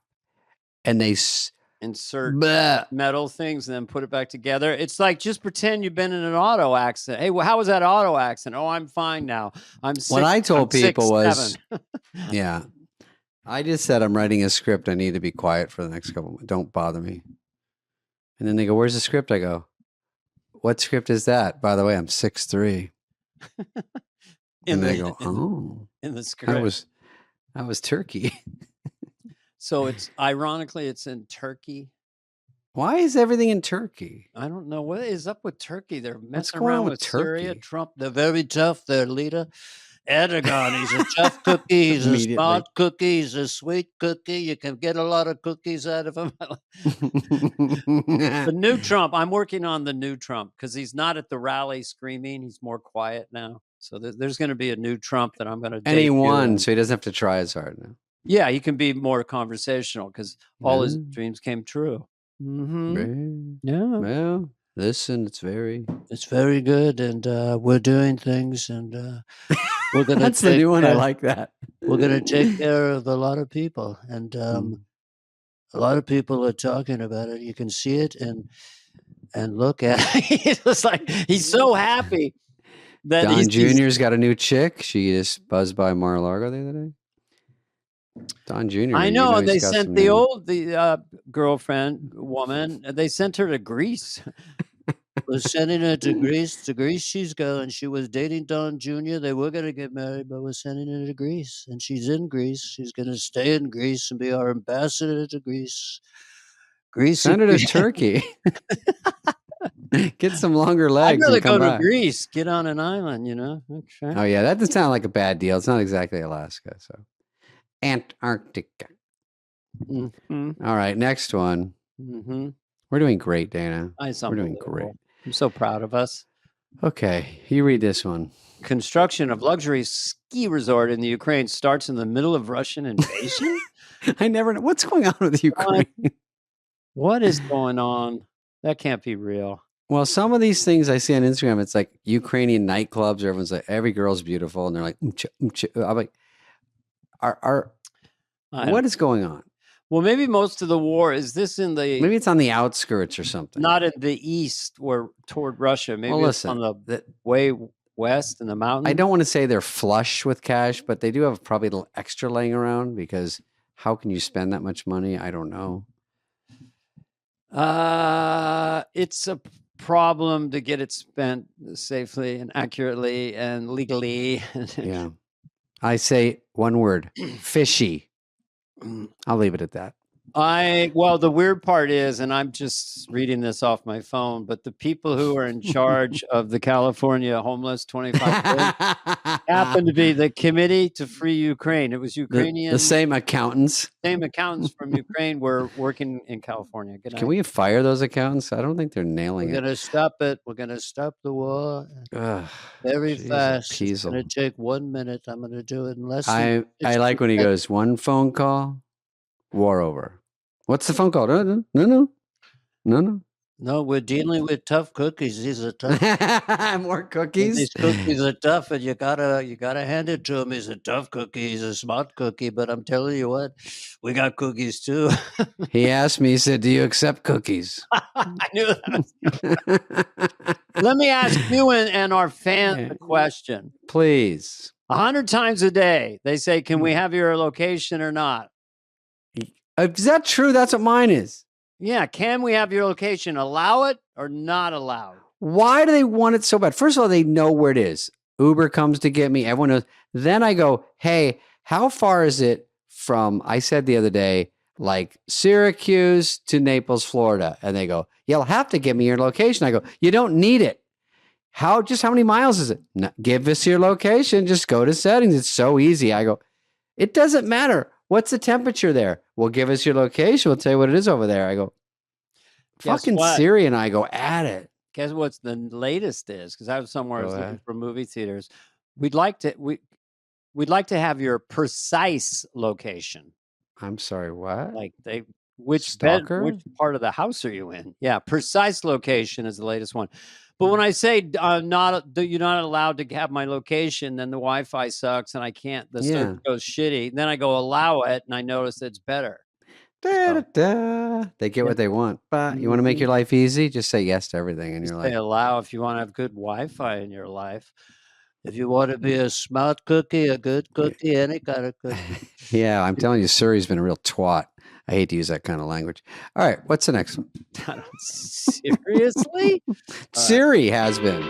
and they insert metal things and then put it back together. It's like, just pretend you've been in an auto accident. Hey, well, how was that auto accident? Oh, I'm fine now. What I told people was, yeah, I just said I'm writing a script. I need to be quiet for the next couple months. Don't bother me. And then they go, where's the script? I go, what script is that? By the way, I'm 6'3". And they go, oh, in the script. I was Turkey. So it's ironically, it's in Turkey. Why is everything in Turkey? I don't know what is up with Turkey. They're messing going around on with with Syria. Turkey? Trump, they're very tough. Their leader, Erdogan, he's a tough cookie. He's a smart cookie. He's a sweet cookie. You can get a lot of cookies out of him. The new Trump. I'm working on the new Trump because he's not at the rally screaming. He's more quiet now. So there's going to be a new Trump that I'm going to. And he won, so he doesn't have to try as hard now. Yeah, he can be more conversational because all his dreams came true. Mm-hmm. Yeah. Well, listen, it's very good, and we're doing things, and we're gonna. That's the new one. I like that. We're gonna take care of a lot of people, and a lot of people are talking about it. You can see it and look at it. It's just like he's so happy that Don Jr.'s got a new chick. She just buzzed by Mar-a-Lago the other day. Don Jr. I know, and they sent the girlfriend woman. They sent her to Greece. We're sending her to Greece. To Greece she's going. She was dating Don Jr. They were going to get married, but we're sending her to Greece, and she's in Greece. She's going to stay in Greece and be our ambassador to Greece. Send her to Turkey. Get some longer legs. I'd rather go to Greece. Get on an island, Okay. Oh yeah, that doesn't sound like a bad deal. It's not exactly Alaska, so. Antarctica. Mm-hmm. All right, next one. Mm-hmm. We're doing great, Dana. We're doing great. I'm so proud of us. Okay, you read this one. Construction of luxury ski resort in the Ukraine starts in the middle of Russian invasion? I never know. What's going on with Ukraine? What is going on? That can't be real. Well, some of these things I see on Instagram, it's like Ukrainian nightclubs. Everyone's like, every girl's beautiful. And they're like, I'm like, what is going on? Well, maybe most of the war is this in the. Maybe it's on the outskirts or something. Not in the east, toward Russia. Maybe it's on the way west in the mountains. I don't want to say they're flush with cash, but they do have probably a little extra laying around because how can you spend that much money? I don't know. It's a problem to get it spent safely and accurately and legally. Yeah. I say one word, fishy. I'll leave it at that. Well, the weird part is, and I'm just reading this off my phone, but the people who are in charge of the California homeless 25 days happen to be the Committee to Free Ukraine. It was Ukrainian. The same accountants. Same accountants from Ukraine were working in California. Good night. Can we fire those accountants? I don't think they're nailing We're it. going to stop it. We're going to stop the war. Very fast. It's going to take 1 minute. I'm going to do it in less than I like when he goes, one phone call, war over. What's the phone call? No. No, we're dealing with tough cookies. These are tough. More cookies. These cookies are tough, and you gotta hand it to him. He's a tough cookie. He's a smart cookie. But I'm telling you what, we got cookies too. He asked me. He said, "Do you accept cookies?" I knew that. Let me ask you and our fans a question, please. 100 times a day, they say, "Can we have your location or not?" Is that true? That's what mine is. Yeah, can we have your location? Allow it or not allow it? Why do they want it so bad? First of all, they know where it is. Uber comes to get me. Everyone knows. Then I go, hey, how far is it from, I said the other day, like Syracuse to Naples, Florida? And they go, you'll have to give me your location. I go, you don't need it. How many miles is it? No, give us your location. Just go to settings. It's so easy. I go, it doesn't matter. What's the temperature there? Well, give us your location. We'll tell you what it is over there. I go, fucking Siri and I go at it. Guess what's the latest is? Because I was somewhere I was looking for movie theaters. We'd like to have your precise location. I'm sorry, what? Like which part of the house are you in? Yeah, precise location is the latest one. But when I say you're not allowed to have my location, then the Wi-Fi sucks and I can't. The stuff goes shitty. Then I go allow it, and I notice it's better. They get what they want. But you want to make your life easy? Just say yes to everything in your life. Say allow if you want to have good Wi-Fi in your life. If you want to be a smart cookie, a good cookie, any kind of cookie. Yeah, I'm telling you, Suri's been a real twat. I hate to use that kind of language. All right, what's the next one? Seriously? Siri has been.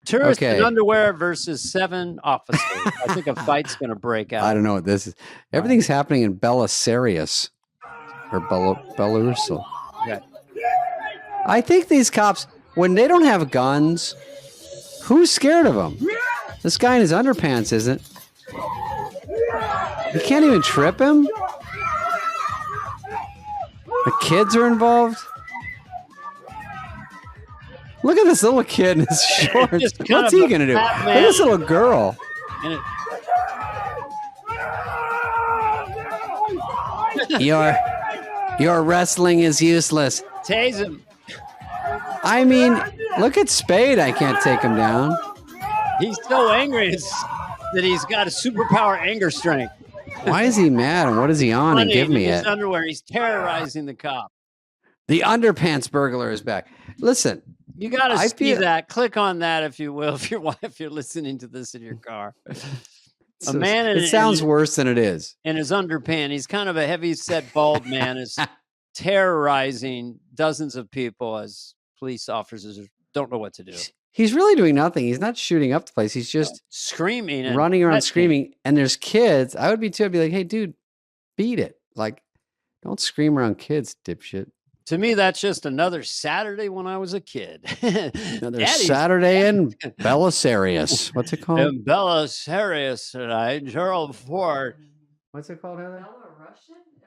Tourist in underwear versus 7 officers. I think a fight's going to break out. I don't know what this is. Everything's happening in Belisarius or Belarus. Yeah. I think these cops, when they don't have guns, who's scared of them? This guy in his underpants isn't. You can't even trip him? The kids are involved? Look at this little kid in his shorts. What's he going to do? Look at this little girl. Your wrestling is useless. Tase him. I mean, look at Spade. I can't take him down. He's so angry that he's got a superpower anger strength. Why is he mad? And what is he on? And give me it. Underwear. He's terrorizing the cop. The underpants burglar is back. Listen, you got to see that. Click on that if you will. If you're listening to this in your car. A man. It sounds worse than it is. In his underpants, he's kind of a heavy-set bald man. Is terrorizing dozens of people as police officers don't know what to do. He's really doing nothing. He's not shooting up the place. He's just screaming, and running around screaming. And there's kids. I would be too. I'd be like, hey, dude, beat it. Like, don't scream around kids, dipshit. To me, that's just another Saturday when I was a kid. Another Saturday in Belisarius. What's it called? In Belisarius tonight, Gerald Ford. What's it called, Heather?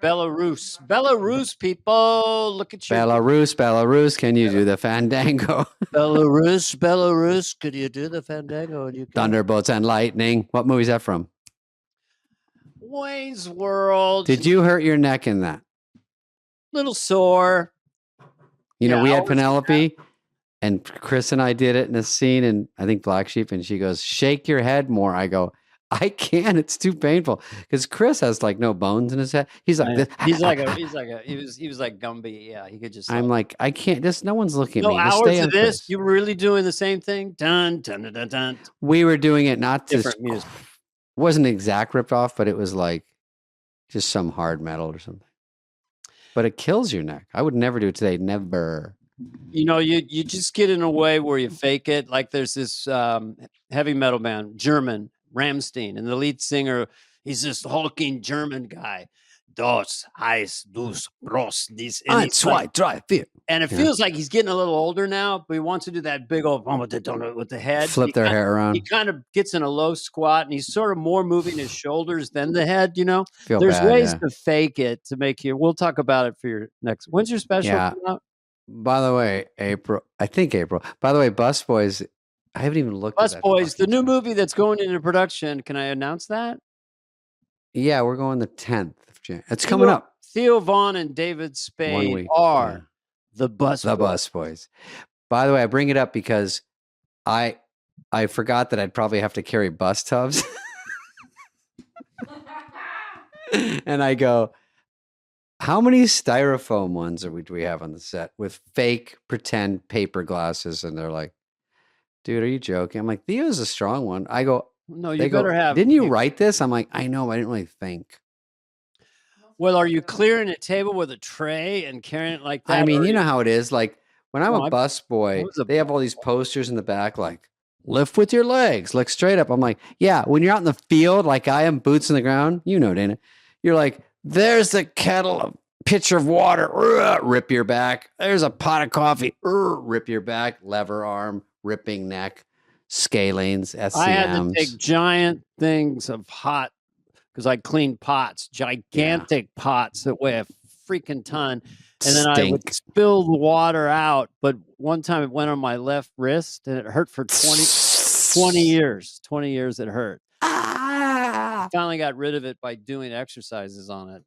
Belarus, people, look at you. Belarus, can you do the fandango? Belarus, could you do the fandango? Thunderbolts and lightning. What movie is that from? Wayne's World. Did you hurt your neck in that? Little sore. You know, we had Penelope, and Chris and I did it in a scene, and I think Black Sheep, and she goes, shake your head more. I go, I can't. It's too painful because Chris has like no bones in his head. He's like this. He was like Gumby. Yeah, he could just. I'm like, I can't. Just no one's looking at me. Hours stay of this. Chris. You were really doing the same thing. Dun dun dun dun dun. We were doing it not different music. Wasn't exact ripped off, but it was like just some hard metal or something. But it kills your neck. I would never do it today. Never. you just get in a way where you fake it. Like there's this heavy metal band, German, Rammstein, and the lead singer, he's this hulking German guy. Dos, eins, dos, bros, these, and Eins, zwei, drei, vier. and it feels like he's getting a little older now, but he wants to do that big old with the head. Flip their hair around. He kind of gets in a low squat, and he's sort of more moving his shoulders than the head. Feel There's bad, ways yeah. to fake it to make you. We'll talk about it for your next. When's your special? Yeah. come out? By the way, April. I think April. By the way, Bus Boys. I haven't even looked Bus at that Boys, the fucking new show. movie that's going into production. Can I announce that? Yeah, we're going the 10th of January. It's coming up. Theo Vaughn and David 1 Spade week. are yeah. the Bus The Boys. Bus Boys. By the way, I bring it up because I forgot that I'd probably have to carry bus tubs. And I go, how many styrofoam ones do we have on the set with fake pretend paper glasses? And they're like, dude, are you joking? I'm like, Theo's a strong one. I go, No, they you go, better have. didn't you write this? I'm like, I know, but I didn't really think. Well, are you clearing a table with a tray and carrying it like that? I mean, or you know how it is. Like when I'm No, a bus boy, was a they have all these posters in the back, like lift with your legs, look straight up. I'm like, yeah, when you're out in the field, like I am, boots in the ground, Dana, you're like, there's a kettle of pitcher of water, rip your back. There's a pot of coffee, rip your back, lever arm, ripping neck, scalenes, SCMs. I had to take giant things of hot because I cleaned pots, gigantic pots that weigh a freaking ton. And then I would spill the water out. But one time it went on my left wrist and it hurt for 20 years. 20 years it hurt. Finally got rid of it by doing exercises on it.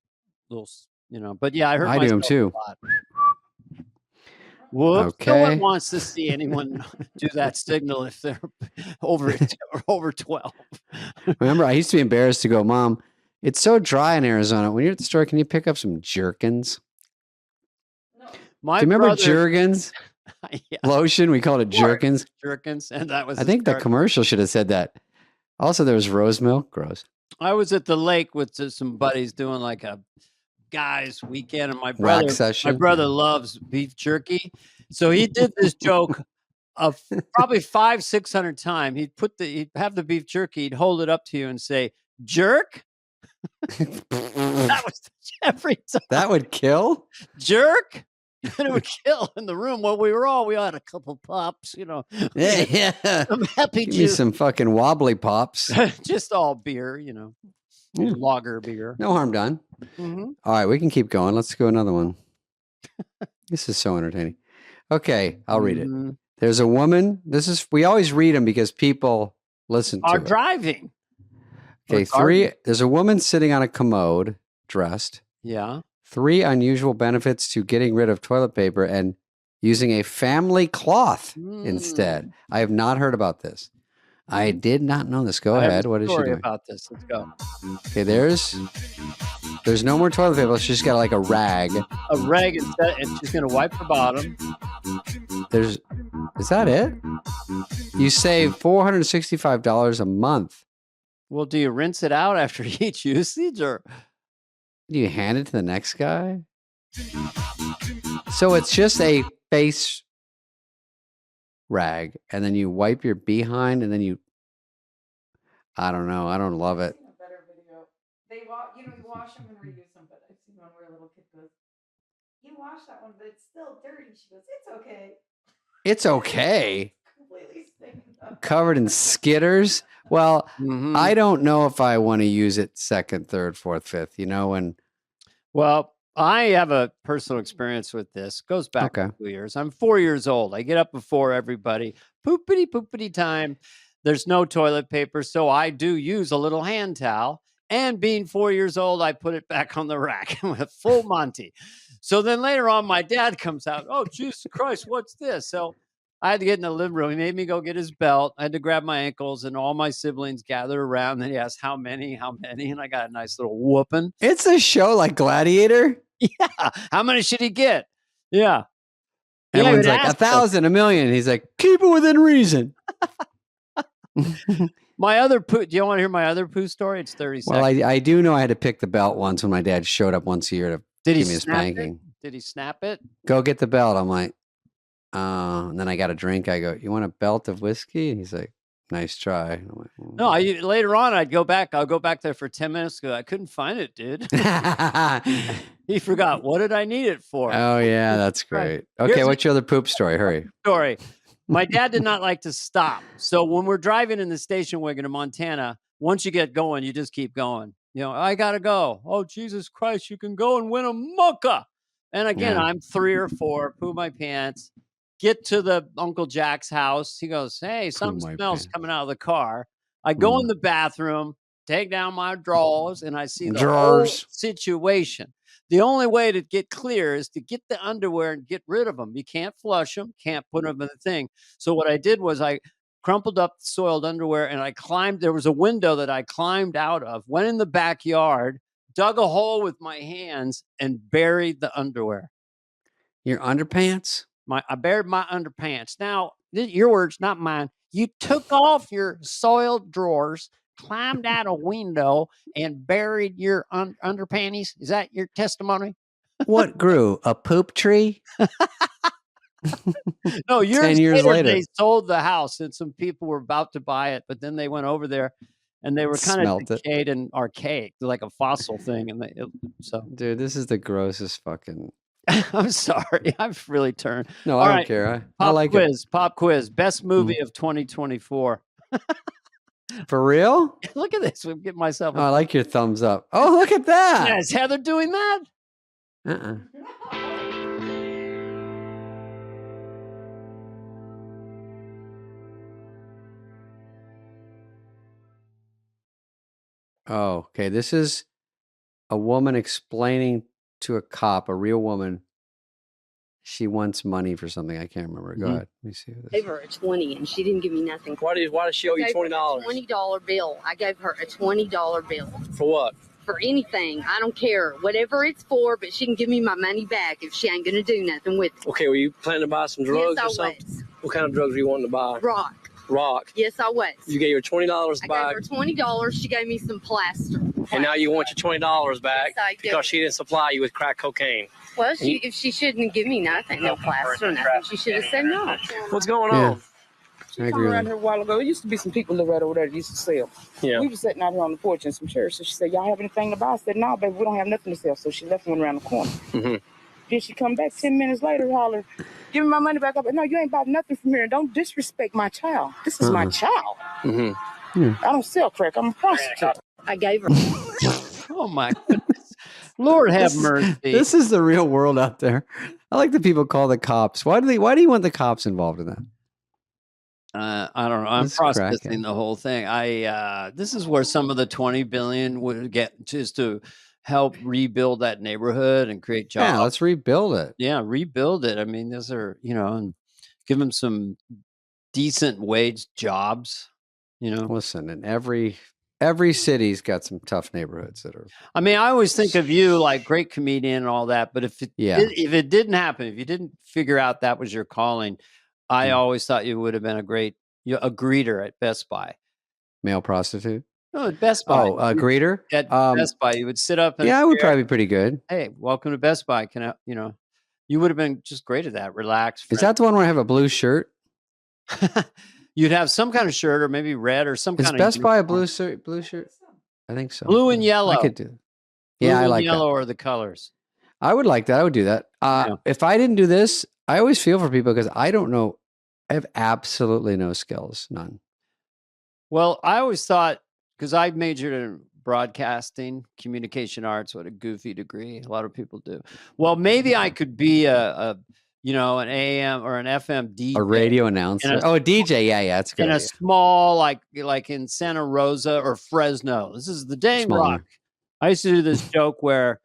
But yeah, I hurt myself do them too. a lot. Whoops. Okay. No one wants to see anyone do that signal if they're over 12. Remember, I used to be embarrassed to go, Mom, it's so dry in Arizona. When you're at the store, can you pick up some Jergens? No. Do you remember Jergens? Yeah. Lotion? We called it Jergens. Jergens, and that was. I think the commercial should have said that. Also, there was rose milk. Gross. I was at the lake with some buddies doing like a guys weekend, and my Wax session. brother loves beef jerky, so he did this joke of probably 500-600 times. He'd have the beef jerky, he'd hold it up to you and say, "Jerk." That was every time. That would kill? Jerk. And it would kill in the room. Well, we all had a couple pops, Yeah. I'm happy Give me some fucking wobbly pops. just all beer, Yeah. lager beer. No harm done. Mm-hmm. All right, we can keep going. Let's go another one. This is so entertaining. Okay, I'll read it. There's a woman. We always read them because people listen to Are it. driving. Okay, there's a woman sitting on a commode, dressed. Yeah. 3 unusual benefits to getting rid of toilet paper and using a family cloth instead. I have not heard about this. I did not know this. Go ahead. What is she doing? About this. Let's go. Okay, there's no more toilet paper. She's got like a rag. A rag instead, and she's going to wipe the bottom. Is that it? You save $465 a month. Well, do you rinse it out after each usage, or do you hand it to the next guy? So it's just a face rag, and then you wipe your behind, and then I don't know. I don't love it. A better video. They you wash them and reuse them, but I've seen one where a little kid goes, "You wash that one, but it's still dirty." She goes, "It's okay." It's okay. Completely stained up. Covered in skitters. Well, I don't know if I want to use it second, third, fourth, fifth. Well, I have a personal experience with this. Goes back a few years. I'm 4 years old. I get up before everybody. Poopity time. There's no toilet paper, so I do use a little hand towel. And being 4 years old, I put it back on the rack with full Monty. So then later on, my dad comes out. "Oh, Jesus Christ, what's this?" So I had to get in the living room. He made me go get his belt. I had to grab my ankles, and all my siblings gathered around. Then he asked, how many? And I got a nice little whooping. It's a show like Gladiator. Yeah. How many should he get? Yeah. Everyone's like 1,000, 1,000,000. He's like, keep it within reason. My other poo. Do you want to hear my other poo story? It's 30 seconds. Well, I do know I had to pick the belt once when my dad showed up once a year to give me a spanking. Did he snap it? Go get the belt. I'm like, And then I got a drink. I go, you want a belt of whiskey? And he's like, nice try. And I'm like, No, later on, I'll go back there for 10 minutes. I couldn't find it, dude. He forgot. What did I need it for? Oh, yeah, that's great. Okay, what's your other poop story? Hurry. Story. My dad did not like to stop. So when we're driving in the station wagon in Montana, once you get going, you just keep going. I got to go. Oh, Jesus Christ, you can go and win a mucka. And again, I'm 3 or 4, poo my pants, get to the Uncle Jack's house. He goes, hey, something smells coming out of the car. I go in the bathroom, take down my drawers, and I see the whole situation. The only way to get clear is to get the underwear and get rid of them. You can't flush them, can't put them in the thing. So what I did was I crumpled up the soiled underwear and I climbed. There was a window that I climbed out of, went in the backyard, dug a hole with my hands, and buried the underwear. Your underpants? I buried my underpants. Now, your words, not mine. You took off your soiled drawers, climbed out a window, and buried your underpanties. Is that your testimony? What grew? A poop tree? No, 10 years later, they sold the house and some people were about to buy it, but then they went over there and they were kind of decayed and archaic, like a fossil thing. And dude, this is the grossest fucking. I'm sorry, I've really turned. No, I don't care. I like it. Pop quiz. Best movie of 2024. For real? Look at this. We'll get myself. I like your thumbs up. Oh, look at that. Yeah, is Heather doing that? Oh, okay. This is a woman explaining to a cop, a real woman. She wants money for something. I can't remember. Go ahead. Let me see. I gave her a 20 and she didn't give me nothing. Why did she owe you $20? $20 bill. I gave her a $20 bill. For what? For anything. I don't care. Whatever it's for, but she can give me my money back if she ain't going to do nothing with it. Okay, were you planning to buy some drugs or something? Was. What kind of drugs were you wanting to buy? Rock. Yes, I was. You gave her $20 back. I gave her $20. She gave me some plaster. And now you want your $20 back because she didn't supply you with crack cocaine. Well, if she shouldn't give me nothing, no plaster or nothing, she should have said no. What's going on? She came around here a while ago. It used to be some people live right over there that used to sell. Yeah. We were sitting out here on the porch in some chairs. So she said, y'all have anything to buy? I said, no, baby, we don't have nothing to sell. So she left one around the corner. Mm-hmm. Then she come back 10 minutes later, holler, give me my money back up. No, you ain't bought nothing from here. Don't disrespect my child. This is my child. Mm-hmm. I don't sell crack. I'm a prostitute. I gave her. Oh, my goodness. Lord have mercy. This is the real world out there. I like that people call the cops. Why do you want the cops involved in that? I don't know. I'm processing the whole thing. This is where some of the 20 billion would get just to help rebuild that neighborhood and create jobs. Yeah, let's rebuild it. Yeah, rebuild it. I mean, those are, and give them some decent wage jobs, Listen, in every city's got some tough neighborhoods that are. I mean, I always think of you like great comedian and all that, but if it didn't happen, if you didn't figure out that was your calling, I always thought you would have been a greeter at Best Buy. Male prostitute? No, at Best Buy. Oh, a greeter? At Best Buy, you would sit up and I would probably be pretty good. Hey, welcome to Best Buy. Can I, you would have been just great at that. Relax. Is that the one where I have a blue shirt? You'd have some kind of shirt or maybe red or some kind of. Is Best Buy a blue shirt? I think so. Blue and yellow. I could do. Yeah, I like yellow that. are the colors. I would like that. I would do that. If I didn't do this, I always feel for people because I don't know. I have absolutely no skills, none. Well, I always thought, because I majored in broadcasting, communication arts, what a goofy degree. A lot of people do. Well, maybe I could be an AM or an FM DJ. A radio announcer. A DJ. Yeah, that's good. In a small, like in Santa Rosa or Fresno. This is the Dane Rock. I used to do this joke where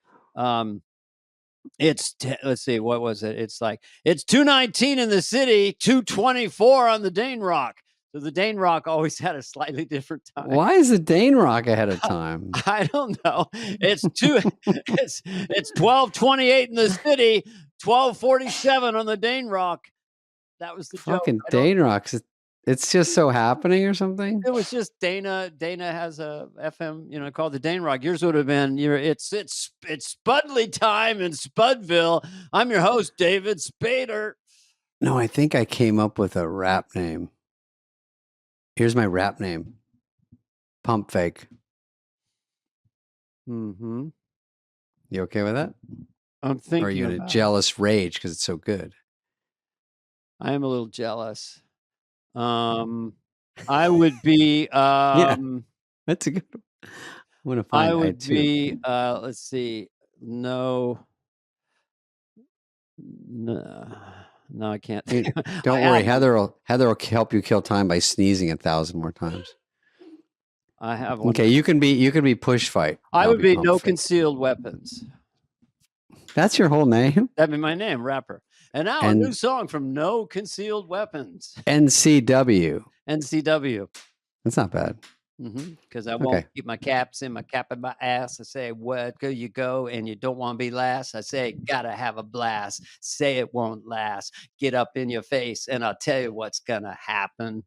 let's see, what was it? It's like, it's 2:19 in the city, 2:24 on the Dane Rock. So the Dane Rock always had a slightly different time. Why is the Dane Rock ahead of time? I don't know. It's 12:28 in the city, 12:47 on the Dane Rock. That was the fucking joke. Dane Rock. It's just so happening or something. It was just Dana. Dana has a FM, called the Dane Rock. Yours would have been, it's Spudley time in Spudville. I'm your host, David Spader. No, I think I came up with a rap name. Here's my rap name. Pump Fake. Mm-hmm. You okay with that? I'm thinking. Or are you in a about it. jealous rage because it's so good? I am a little jealous. I would be. Yeah, that's a good one. I'm gonna find. I I would had two. be. Let's see. No, I can't. Hey, think. don't I worry, have one. Heather will help you kill time by sneezing 1,000 more times. I have one. Okay, you can be push fight. I I'll would be pump no fake. concealed weapons. That's your whole name? That'd be my name, rapper. And now a new song from No Concealed Weapons. NCW. NCW. That's not bad. Because I won't keep my caps in my cap in my ass. I say, where go you go and you don't want to be last? I say, gotta have a blast. Say it won't last. Get up in your face and I'll tell you what's gonna happen.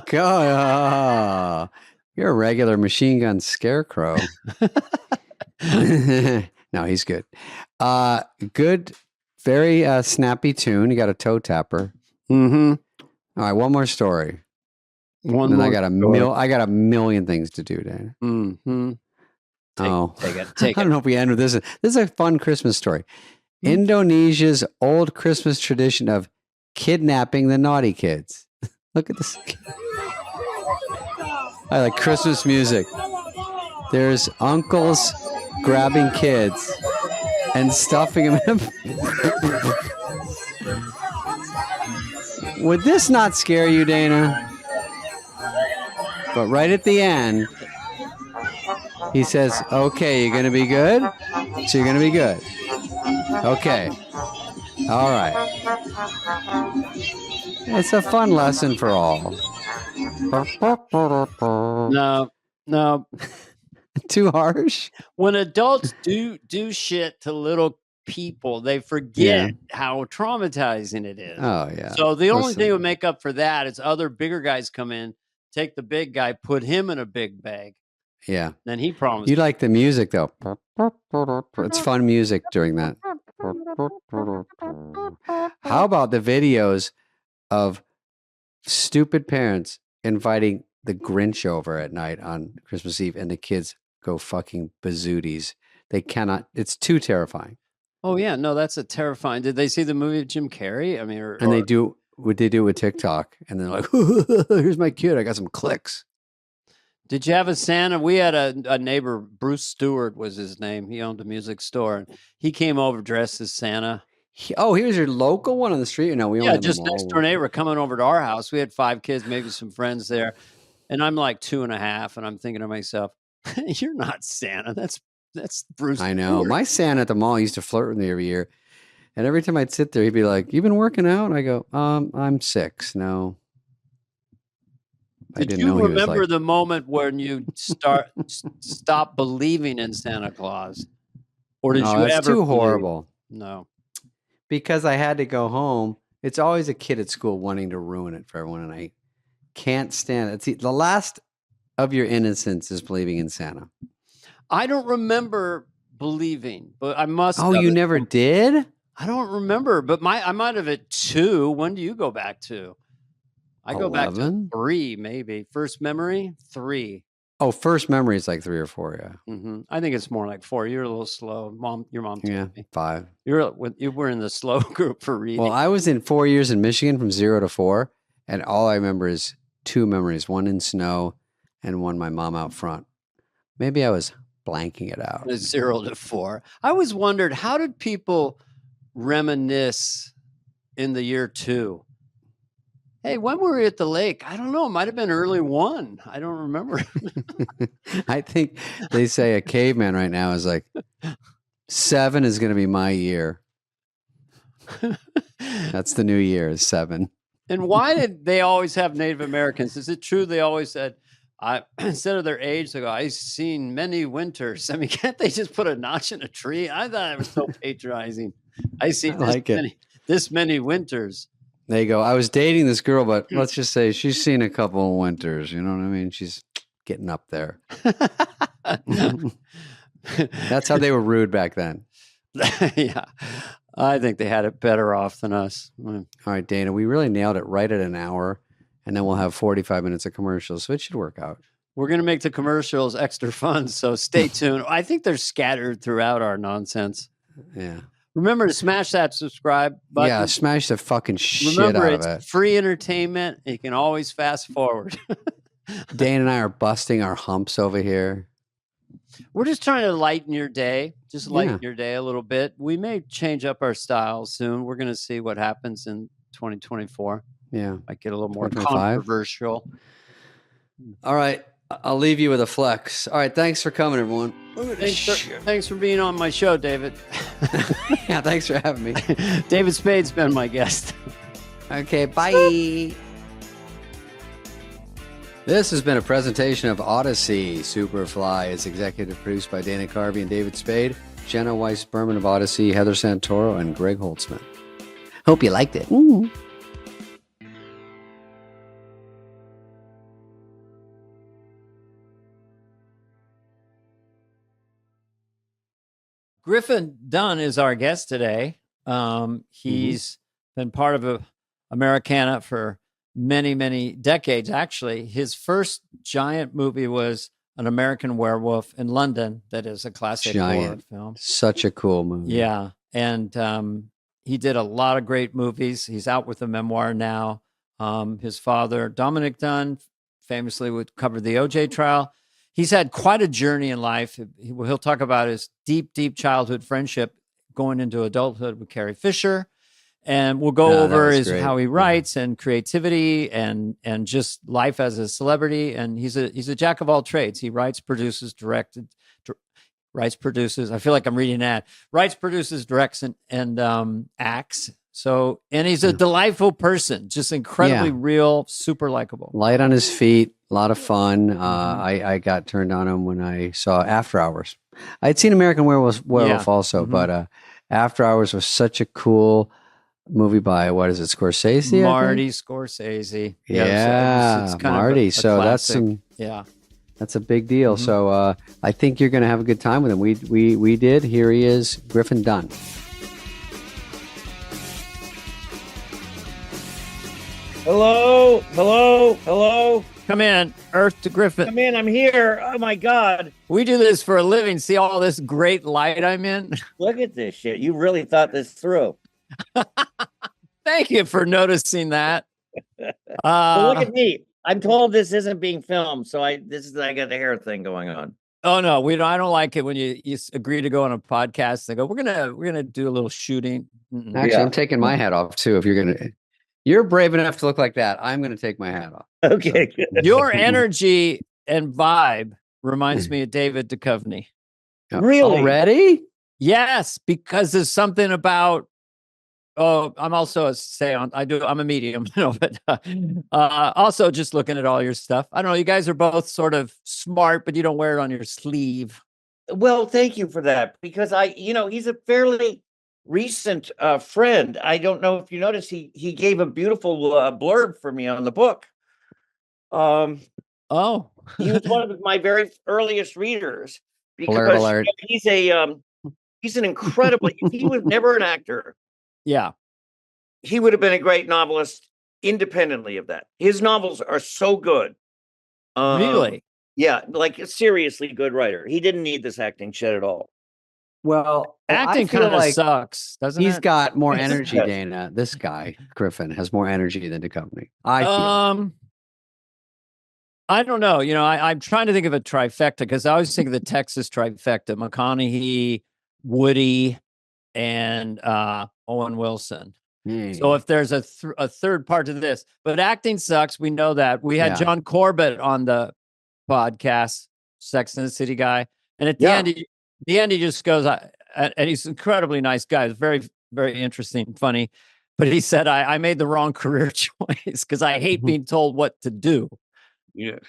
Go. You're a regular Machine Gun Scarecrow. No, he's good. Good, very snappy tune. You got a toe tapper. Mm-hmm. All right, one more story. I got a million things to do, Dan. Mm-hmm. Take it. I don't know if we end with this. This is a fun Christmas story. Indonesia's old Christmas tradition of kidnapping the naughty kids. Look at this. I like Christmas music. There's uncles grabbing kids and stuffing them in. Would this not scare you, Dana? But right at the end, he says, okay, you're going to be good? So you're going to be good. Okay. All right. It's a fun lesson for all. No. Too harsh? When adults do shit to little people, they forget how traumatizing it is. Oh, yeah. So the only thing that would make up for that is other bigger guys come in, take the big guy, put him in a big bag. Yeah. Then he promised. You like the music, though. It's fun music during that. How about the videos of stupid parents inviting the Grinch over at night on Christmas Eve and the kids go fucking bazooties? They cannot. It's too terrifying. Oh, yeah. No, that's a terrifying. Did they see the movie of Jim Carrey? I mean, they do what they do with TikTok. And they're like, here's my kid. I got some clicks. Did you have a Santa? We had a neighbor, Bruce Stewart was his name. He owned a music store. And he came over dressed as Santa. Here's your local one on the street? No, we only have just next door neighbor coming over to our house. We had 5 kids, maybe some friends there. And I'm like 2.5. And I'm thinking to myself, you're not Santa. That's Bruce I know. Stewart. My Santa at the mall used to flirt with me every year. And every time I'd sit there, he'd be like, "You been working out?" I go, I'm 6. No. Did you remember the moment when you stop believing in Santa Claus? Or did you ever? It's too horrible. No. Because I had to go home. It's always a kid at school wanting to ruin it for everyone. And I can't stand it. It's the last of your innocence is believing in Santa. I don't remember believing, but I must. Oh, you never did? I don't remember, but I might have at 2. When do you go back to? I go back to 3, maybe. First memory, 3. Oh, first memory is like 3 or 4, yeah. Mm-hmm. I think it's more like 4. You're a little slow. Your mom told me. 5. You were in the slow group for reading. Well, I was in 4 years in Michigan from 0 to 4, and all I remember is 2 memories, one in snow and one my mom out front. Maybe I was blanking it out. 0 to 4. I always wondered, how did people reminisce in the year 2? Hey, when were we at the lake? I don't know. It might have been early 1. I don't remember. I think they say a caveman right now is like, 7 is going to be my year. That's the new year, is 7. And why did they always have Native Americans? Is it true they always said, instead of their age, they go, I've seen many winters. I mean, can't they just put a notch in a tree? I thought it was so patronizing. I see this many winters. They go, I was dating this girl, but let's just say she's seen a couple of winters. You know what I mean? She's getting up there. That's how they were rude back then. Yeah. I think they had it better off than us. All right, Dana, we really nailed it right at an hour, and then we'll have 45 minutes of commercials, so it should work out. We're going to make the commercials extra fun, so stay tuned. I think they're scattered throughout our nonsense. Yeah. Remember to smash that subscribe button. Yeah, smash the fucking shit Remember, out of it's it. free entertainment. You can always fast forward. Dane and I are busting our humps over here. We're just trying to lighten your day. Just lighten your day a little bit. We may change up our style soon. We're going to see what happens in 2024. Yeah. Might get a little more controversial. All right. I'll leave you with a flex. All right. Thanks for coming, everyone. Thanks for being on my show, David. Yeah, thanks for having me. David Spade's been my guest. Okay, bye. This has been a presentation of Odyssey. Superfly is executive produced by Dana Carvey and David Spade, Jenna Weiss-Berman of Odyssey, Heather Santoro, and Greg Holtzman. Hope you liked it. Ooh. Griffin Dunn is our guest today. He's been part of Americana for many, many decades. Actually, his first giant movie was An American Werewolf in London. That is a classic horror film. Such a cool movie. Yeah. And he did a lot of great movies. He's out with a memoir now. His father, Dominic Dunn, famously would cover the OJ trial. He's had quite a journey in life. He'll talk about his deep, deep childhood friendship going into adulthood with Carrie Fisher. And we'll go over how he writes and creativity and just life as a celebrity. And he's a jack of all trades. He writes, produces, produces. I feel like I'm reading that. Writes, produces, directs, and acts. So, and he's a delightful person, just incredibly real, super likable. Light on his feet, a lot of fun. I got turned on him when I saw After Hours. I'd seen American Werewolf also, but After Hours was such a cool movie by, what is it, Scorsese? Marty Scorsese. Yeah, it's kind Marty. Of a so classic. That's a big deal. So I think you're going to have a good time with him. We did. Here he is, Griffin Dunn. Hello. Come in, Earth to Griffin. Come in, I'm here. Oh my God. We do this for a living. See all this great light I'm in? Look at this shit. You really thought this through. Thank you for noticing that. Well, look at me. I'm told this isn't being filmed, so I got the hair thing going on. Oh no, we don't. I don't like it when you agree to go on a podcast and go, we're gonna do a little shooting. Actually, I'm taking my hat off too. If you're brave enough to look like that, I'm gonna take my hat off. Okay. So. Your energy and vibe reminds me of David Duchovny. Really? Already? Yes, because there's something about. Oh, I'm also a seance. I'm a medium, but also just looking at all your stuff. I don't know. You guys are both sort of smart, but you don't wear it on your sleeve. Well, thank you for that, because he's a fairly recent friend. I don't know if you noticed, he gave a beautiful blurb for me on the book. Oh, he was one of my very earliest readers, because alert. He's an incredible. If he was never an actor. Yeah. He would have been a great novelist independently of that. His novels are so good. Really? Yeah, like a seriously good writer. He didn't need this acting shit at all. Well, acting kind of sucks, doesn't it? He's got more energy, Dana. This guy, Griffin, has more energy than Duchovny. I feel. I don't know. I'm trying to think of a trifecta, because I always think of the Texas trifecta: McConaughey, Woody, and Owen Wilson. So if there's a third part to this, but acting sucks. We know that. We had John Corbett on the podcast, Sex and the City guy. And at the end, he just goes, and he's an incredibly nice guy. It's very, very interesting, funny. But he said, I made the wrong career choice because I hate being told what to do. Yeah.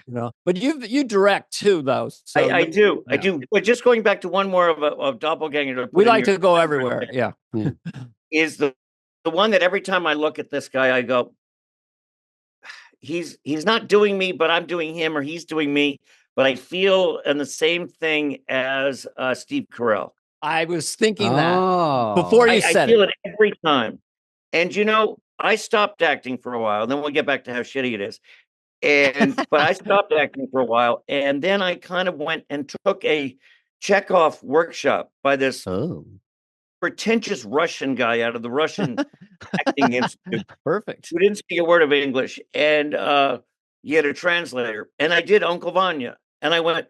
But you direct too, though. So I do. But just going back to one more of Doppelganger. We like to go everywhere. Yeah. Is the one that every time I look at this guy, I go, he's not doing me, but I'm doing him, or he's doing me. But I feel in the same thing as Steve Carell. I was thinking that before you I said feel it. it every time. And you know, I stopped acting for a while. Then we'll get back to how shitty it is. But I stopped acting for a while, and then I kind of went and took a Chekhov workshop by this pretentious Russian guy out of the Russian Acting Institute. Perfect. Who didn't speak a word of English, and he had a translator. And I did Uncle Vanya, and I went,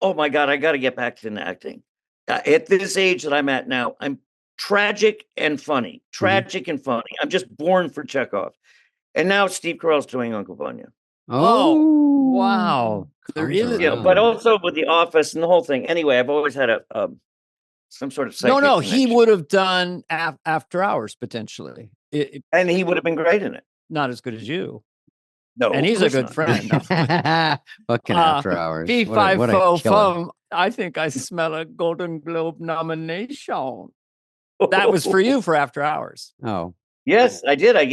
"Oh my God, I got to get back into acting." At this age that I'm at now, I'm tragic and funny, tragic and funny. I'm just born for Chekhov. And now Steve Carell's doing Uncle Vanya. Oh, wow. There is, but also with The Office and the whole thing. Anyway, I've always had some sort of psychic no, connection. he would have done After Hours potentially. And he would have been great in it. Not as good as you. No, and he's a good friend. Fucking After Hours. What a killer. I think I smell a Golden Globe nomination. That was for you for After Hours. Oh. Yes, I did. I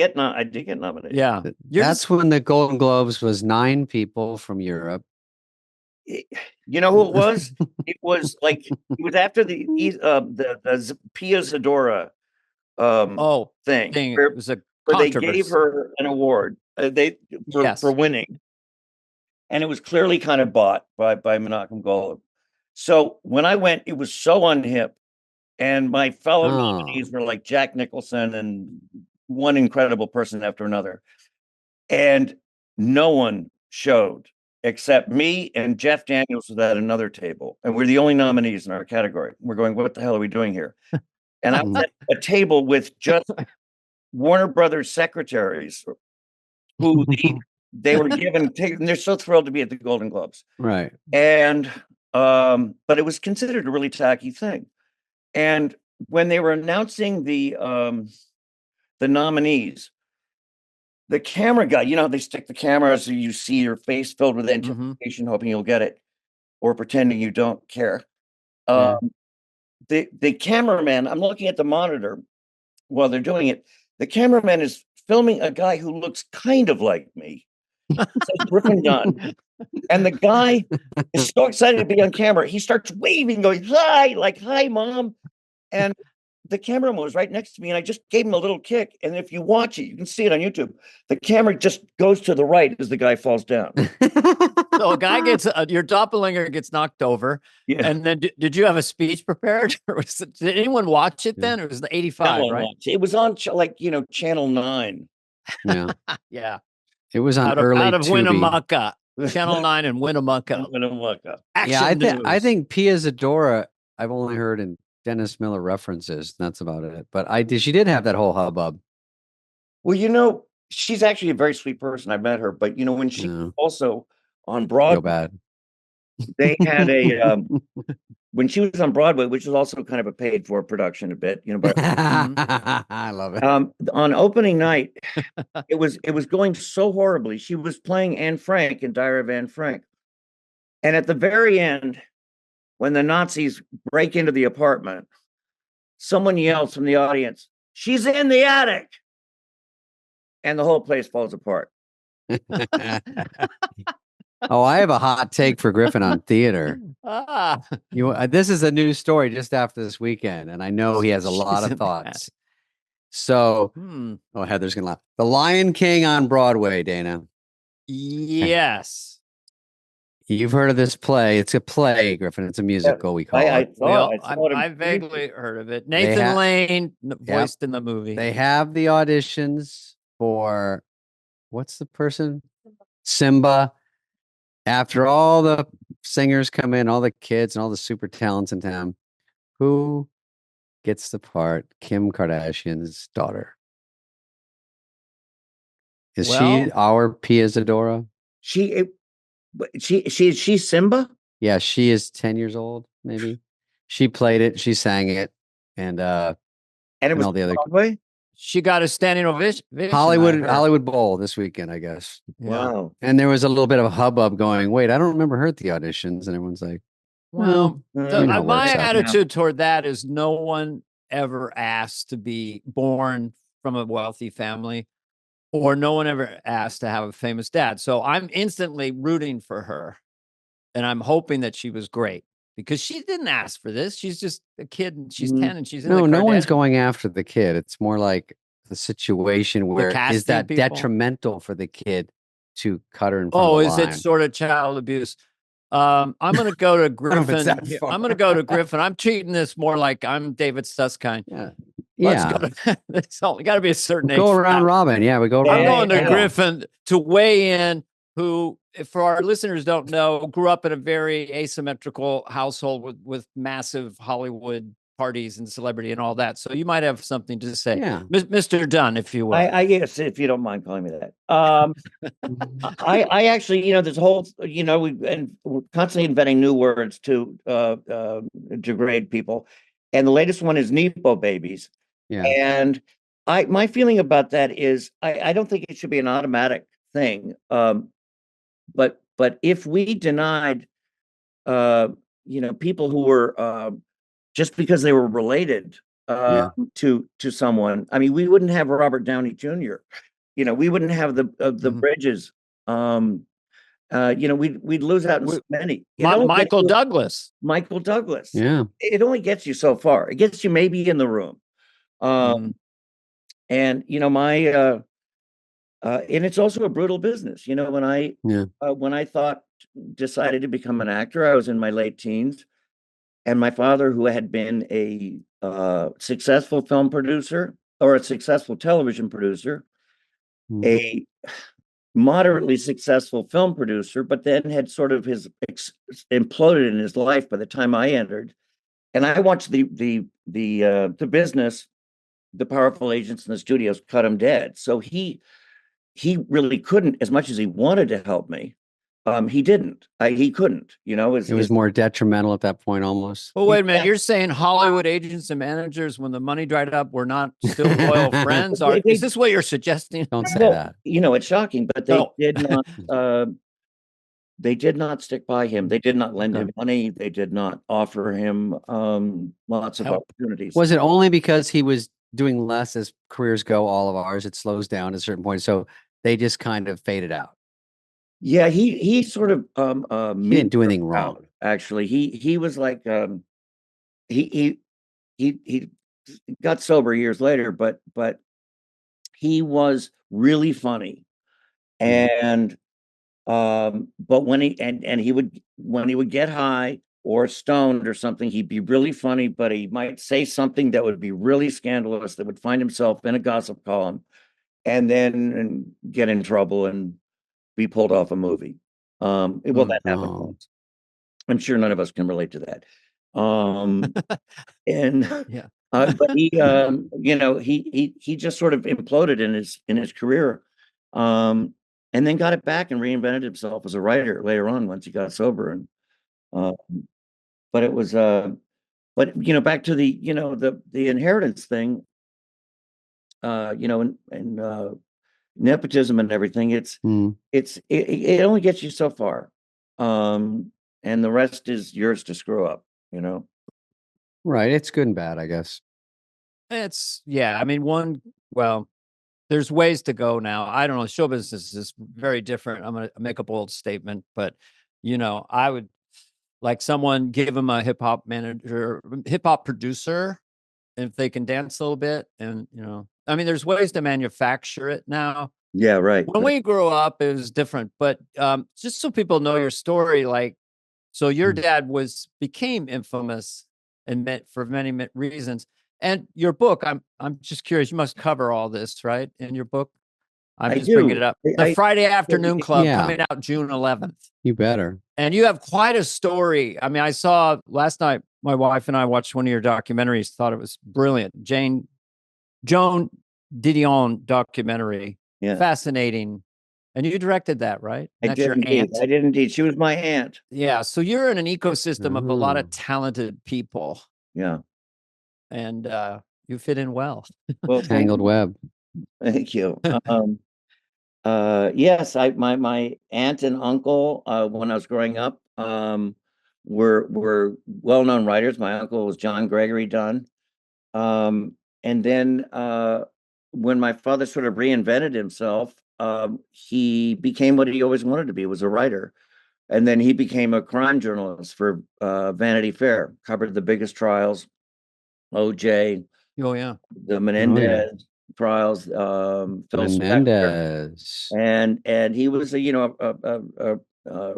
did get nominated. Yeah. That's when the Golden Globes was 9 people from Europe. You know who it was? It was like it was after the Pia Zadora thing. It was a where they gave her an award. For winning. And it was clearly kind of bought by Menachem Golub. So when I went, it was so unhip. And my fellow nominees were like Jack Nicholson and one incredible person after another. And no one showed except me and Jeff Daniels was at another table. And we're the only nominees in our category. We're going, what the hell are we doing here? And I was at a table with just Warner Brothers secretaries who they were given, and they're so thrilled to be at the Golden Globes. Right. And, but it was considered a really tacky thing. And when they were announcing the nominees, the camera guy, you know, they stick the camera so you see your face filled with anticipation, hoping you'll get it, or pretending you don't care. The cameraman, I'm looking at the monitor while they're doing it. The cameraman is filming a guy who looks kind of like me. Says Griffin Dunn. And the guy is so excited to be on camera. He starts waving, going, hi, like, hi, Mom. And the cameraman was right next to me, and I just gave him a little kick. And if you watch it, you can see it on YouTube. The camera just goes to the right as the guy falls down. So a guy gets, your doppelganger gets knocked over. Yeah. And then did you have a speech prepared? Or did anyone watch it then? It was the 85, right? It was on, Channel 9. Yeah. Yeah. It was on out of Tubi. Winnemucca. Channel 9 in Winnemucca. I think Pia Zadora, I've only heard in Dennis Miller references. That's about it. But she did have that whole hubbub. Well, you know, she's actually a very sweet person. I met her, but you know, when she also on Broadway, Feel bad. They had when she was on Broadway, which was also kind of a paid for production a bit, you know, but I love it. On opening night, it was going so horribly. She was playing Anne Frank in Diary of Anne Frank. And at the very end, when the Nazis break into the apartment, someone yells from the audience, "She's in the attic." And the whole place falls apart. Oh, I have a hot take for Griffin on theater. This is a news story just after this weekend, and I know he has a lot of thoughts. So, Heather's gonna laugh. The Lion King on Broadway, Dana. Yes. You've heard of this play. It's a play, Griffin. It's a musical, we call it. I vaguely heard of it. Nathan Lane voiced in the movie. They have the auditions for, what's the person? Simba. After all the singers come in, all the kids and all the super talents in town, who gets the part? Kim Kardashian's daughter. Is she our Pia Zadora? She's Simba? Yeah, she is 10 years old, maybe. She played it, she sang it, and it was all the other Broadway? She got a standing ovation. Hollywood Bowl this weekend, I guess. Wow. And there was a little bit of a hubbub going, wait, I don't remember her at the auditions. And everyone's like, well, my attitude toward that is no one ever asked to be born from a wealthy family, or no one ever asked to have a famous dad. So I'm instantly rooting for her. And I'm hoping that she was great, because she didn't ask for this. She's just a kid and she's Mm, 10 and she's in the no one's Kardashian- going after the kid. It's more like the situation where is casting that people? detrimental for the kid to cut her in front of Oh, the is line? it sort of child abuse? I'm going to go to don't know if it's Griffin. that here. far. I'm going to go to Griffin. I'm treating this more like I'm David Susskind. Yeah. Let's Yeah. go to, it's only got to be a certain age. Go for around that. robin. Yeah, we go I'm around. going to Yeah. Griffin to weigh in, who, if for our listeners don't know, grew up in a very asymmetrical household with massive Hollywood parties and celebrity and all that. So you might have something to say. Yeah. Mr. Dunn, if you will. I guess, if you don't mind calling me that. I actually, this whole, we're constantly inventing new words to degrade people. And the latest one is Nepo babies. Yeah. And my feeling about that is I don't think it should be an automatic thing. But if we denied, people who were just because they were related to someone, I mean, we wouldn't have Robert Downey Jr. We wouldn't have the Bridges. We'd lose out in so many. Michael Douglas. Michael Douglas. Yeah. It only gets you so far. It gets you maybe in the room. And and it's also a brutal business. When I decided to become an actor, I was in my late teens, and my father, who had been a successful film producer or a successful television producer, a moderately successful film producer, but then had sort of imploded in his life by the time I entered. And I watched the business, the powerful agents in the studios cut him dead. So he really couldn't, as much as he wanted to help me. He didn't. He couldn't. It was more detrimental at that point, almost. Well, wait a minute. You're saying Hollywood agents and managers, when the money dried up, were not still loyal friends? Is this what you're suggesting? Don't say that. It's shocking, but they did not. They did not stick by him. They did not lend him money. They did not offer him lots of opportunities. Was it only because he was doing less as careers go? All of ours, it slows down at a certain point, so they just kind of faded out. Yeah, he sort of he didn't do anything wrong. Actually, he was like he got sober years later, but he was really funny, and but when he would get high or stoned or something, he'd be really funny, but he might say something that would be really scandalous, that would find himself in a gossip column, and then get in trouble and be pulled off a movie. That happened. I'm sure none of us can relate to that. And yeah, but he, he just sort of imploded in his career, and then got it back and reinvented himself as a writer later on once he got sober. And but it was back to the inheritance thing, and nepotism and everything. It only gets you so far, and the rest is yours to screw up. Right. It's good and bad, I guess. I mean, there's ways to go now. I don't know. Show business is very different. I'm going to make a bold statement, but I would like someone give him a hip hop manager, hip hop producer, if they can dance a little bit. And, I mean, there's ways to manufacture it now. Yeah, right. When we grew up, it was different. But just so people know your story, so your dad became infamous and for many reasons. And your book, I'm just curious, you must cover all this, right? In your book? I'm just bringing it up. The Friday Afternoon Club coming out June 11th. You better. And you have quite a story. I mean, I saw last night, my wife and I watched one of your documentaries, thought it was brilliant. Joan Didion documentary. Yeah. Fascinating. And you directed that, right? I did indeed. She was my aunt. Yeah. So you're in an ecosystem of a lot of talented people. Yeah. And you fit in well. Well, tangled web. Thank you. Yes, my aunt and uncle, when I was growing up, were well-known writers. My uncle was John Gregory Dunn. And then when my father sort of reinvented himself, he became what he always wanted to be, was a writer. And then he became a crime journalist for Vanity Fair, covered the biggest trials, OJ, Oh yeah, the Menendez trials, Phil Spector, Menendez. and he was a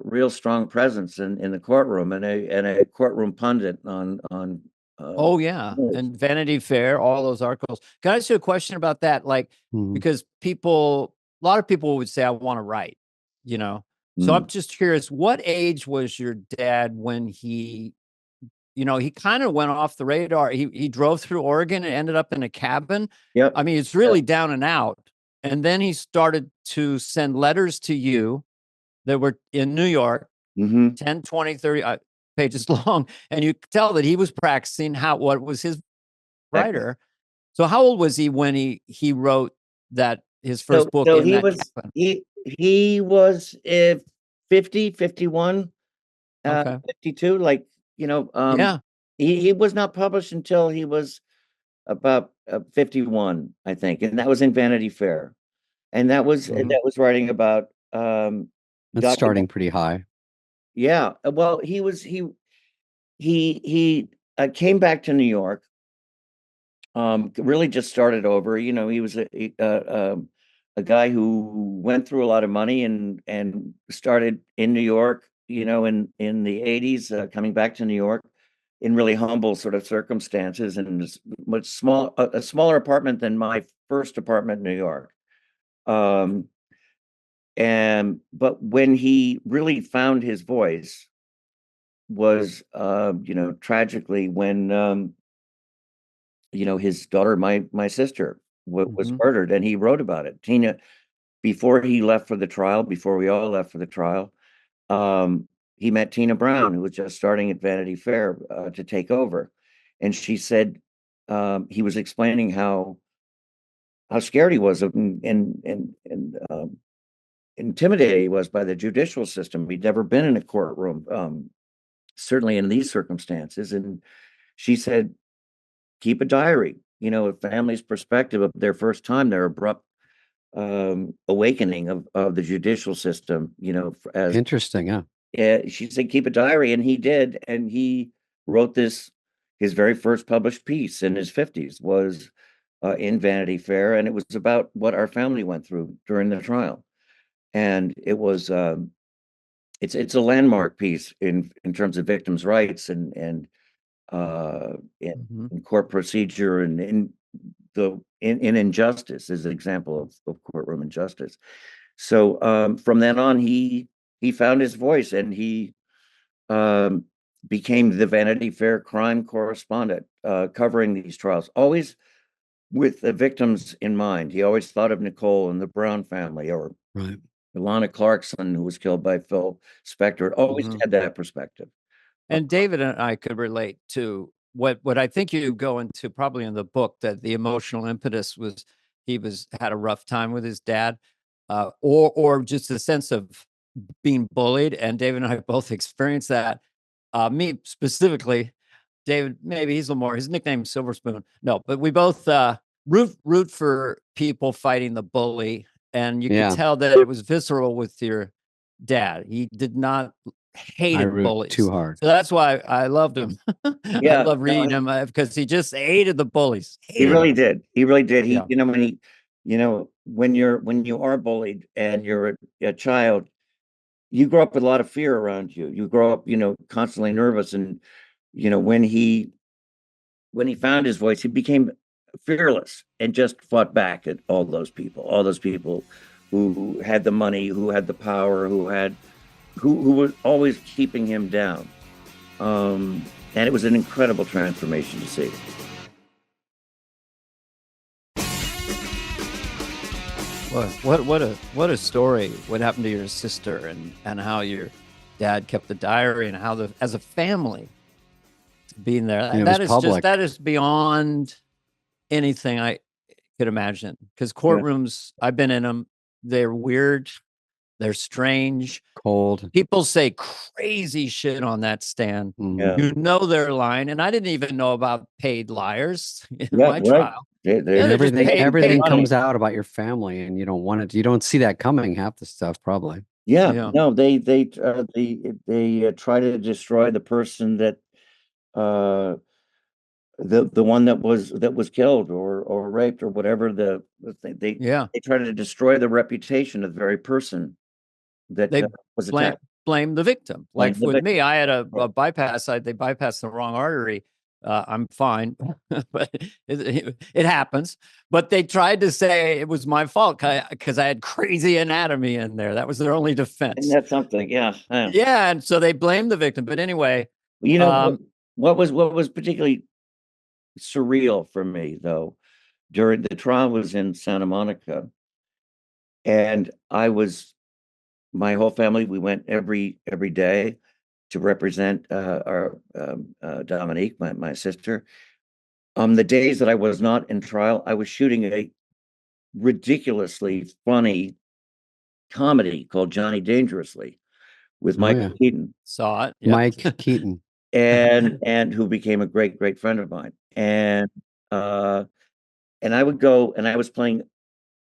real strong presence in the courtroom and a courtroom pundit on oh yeah, and Vanity Fair, all those articles. Can I ask you a question about that? Like, because a lot of people would say, I want to write, you know. So I'm just curious, what age was your dad when he, you know, he kind of went off the radar. He drove through Oregon and ended up in a cabin. Yep. I mean, it's really down and out. And then he started to send letters to you that were in New York, 10, 20, 30 pages long. And you could tell that he was practicing what was his writer. So how old was he when he wrote his first book in that cabin? He was 50, 51, Okay. 52, like, you know, yeah. He was not published until he was about 51, I think. And that was in Vanity Fair. And that was writing about that's starting pretty high. Yeah. Well, he came back to New York. Really just started over. You know, he was a guy who went through a lot of money and started in New York, you know, in the 80s, coming back to New York in really humble sort of circumstances, and a smaller apartment than my first apartment in New York. But when he really found his voice was, you know, tragically when you know, his daughter, my sister, was murdered, and he wrote about it. Tina, before he left for the trial, before we all left for the trial, he met Tina Brown, who was just starting at Vanity Fair to take over, and she said he was explaining how scared he was and intimidated he was by the judicial system. He'd never been in a courtroom, certainly in these circumstances, and she said, keep a diary, you know, a family's perspective of their first time, their abrupt awakening of the judicial system, you know, as interesting. Yeah. She said, keep a diary. And he did. And he wrote his very first published piece in his 50s was in Vanity Fair. And it was about what our family went through during the trial. And it was, it's a landmark piece in terms of victims' rights and in court procedure and in injustice is an example of courtroom injustice. So from then on, he found his voice, and he became the Vanity Fair crime correspondent, covering these trials, always with the victims in mind. He always thought of Nicole and the Brown family, or Ilana Clarkson, who was killed by Phil Spector. Always had that perspective. And David and I could relate to what I think you go into probably in the book, that the emotional impetus was he had a rough time with his dad, or just a sense of being bullied. And David and I both experienced that. Me specifically, David, maybe he's a little more, his nickname is Silver Spoon. No, but we both root for people fighting the bully. And you could tell that it was visceral with your dad. He did not hated bullies too hard. So that's why I loved him. I love reading him because he just hated the bullies. He really did. He really did. He, you know, when you are bullied and you're a child, you grow up with a lot of fear around you. You grow up, you know, constantly nervous. And, you know, when he found his voice, he became fearless and just fought back at all those people who had the money, who had the power, who were always keeping him down. And it was an incredible transformation to see. What a story. What happened to your sister, and how your dad kept the diary, and how as a family being there. And that is beyond anything I could imagine. Because courtrooms, I've been in them, they're weird. They're strange, cold. People say crazy shit on that stand. You know they're lying, and I didn't even know about paid liars in my trial. Everything comes out about your family, and you don't want it. You don't see that coming. Half the stuff, probably. Yeah, no, they try to destroy the person that the one that was killed or raped or whatever they try to destroy the reputation of the very person that They was attacked. blame the victim. Blame Like the with victim. me, I had a bypass. They bypassed the wrong artery. I'm fine, but it happens. But they tried to say it was my fault because I had crazy anatomy in there. That was their only defense. And that's something, yeah. Yeah, and so they blamed the victim. But anyway, you know what was particularly surreal for me though during the trial was in Santa Monica, and my whole family, we went every day to represent our Dominique, my sister. The days that I was not in trial, I was shooting a ridiculously funny comedy called Johnny Dangerously with Michael Keaton. Saw it. Yep. Mike Keaton. And who became a great friend of mine. And I would go, and I was playing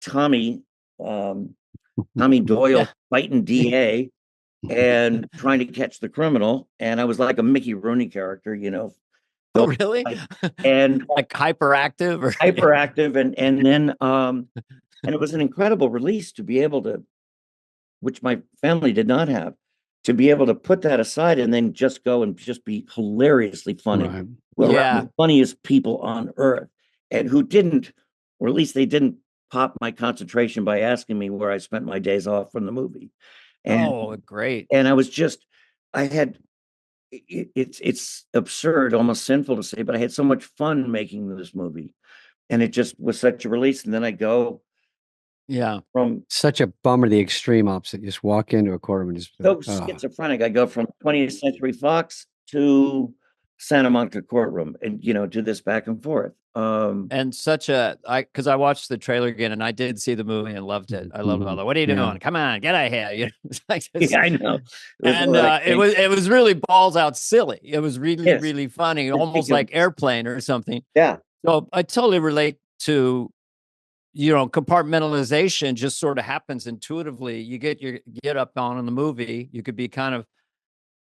Tommy Doyle fighting DA and trying to catch the criminal. And I was like a Mickey Rooney character, Oh, really? And like hyperactive or hyperactive. And then, and it was an incredible release to be able to, which my family did not have, to be able to put that aside and then just go and just be hilariously funny. Right. Well, the funniest people on earth, and who didn't, or at least they didn't pop my concentration by asking me where I spent my days off from the movie. And, great. And I was just, it's absurd, almost sinful to say, but I had so much fun making this movie, and it just was such a release. And then I go, from such a bummer, the extreme opposite. You just walk into a courtroom and just schizophrenic. I go from 20th Century Fox to Santa Monica courtroom, and do this back and forth. And because I watched the trailer again, and I did see the movie and loved it. I loved all that. What are you doing? Come on, get out of here! Yeah, I know. It was really balls out silly. It was really really funny, almost like Airplane or something. Yeah. So I totally relate to, compartmentalization just sort of happens intuitively. You get up on in the movie. You could be kind of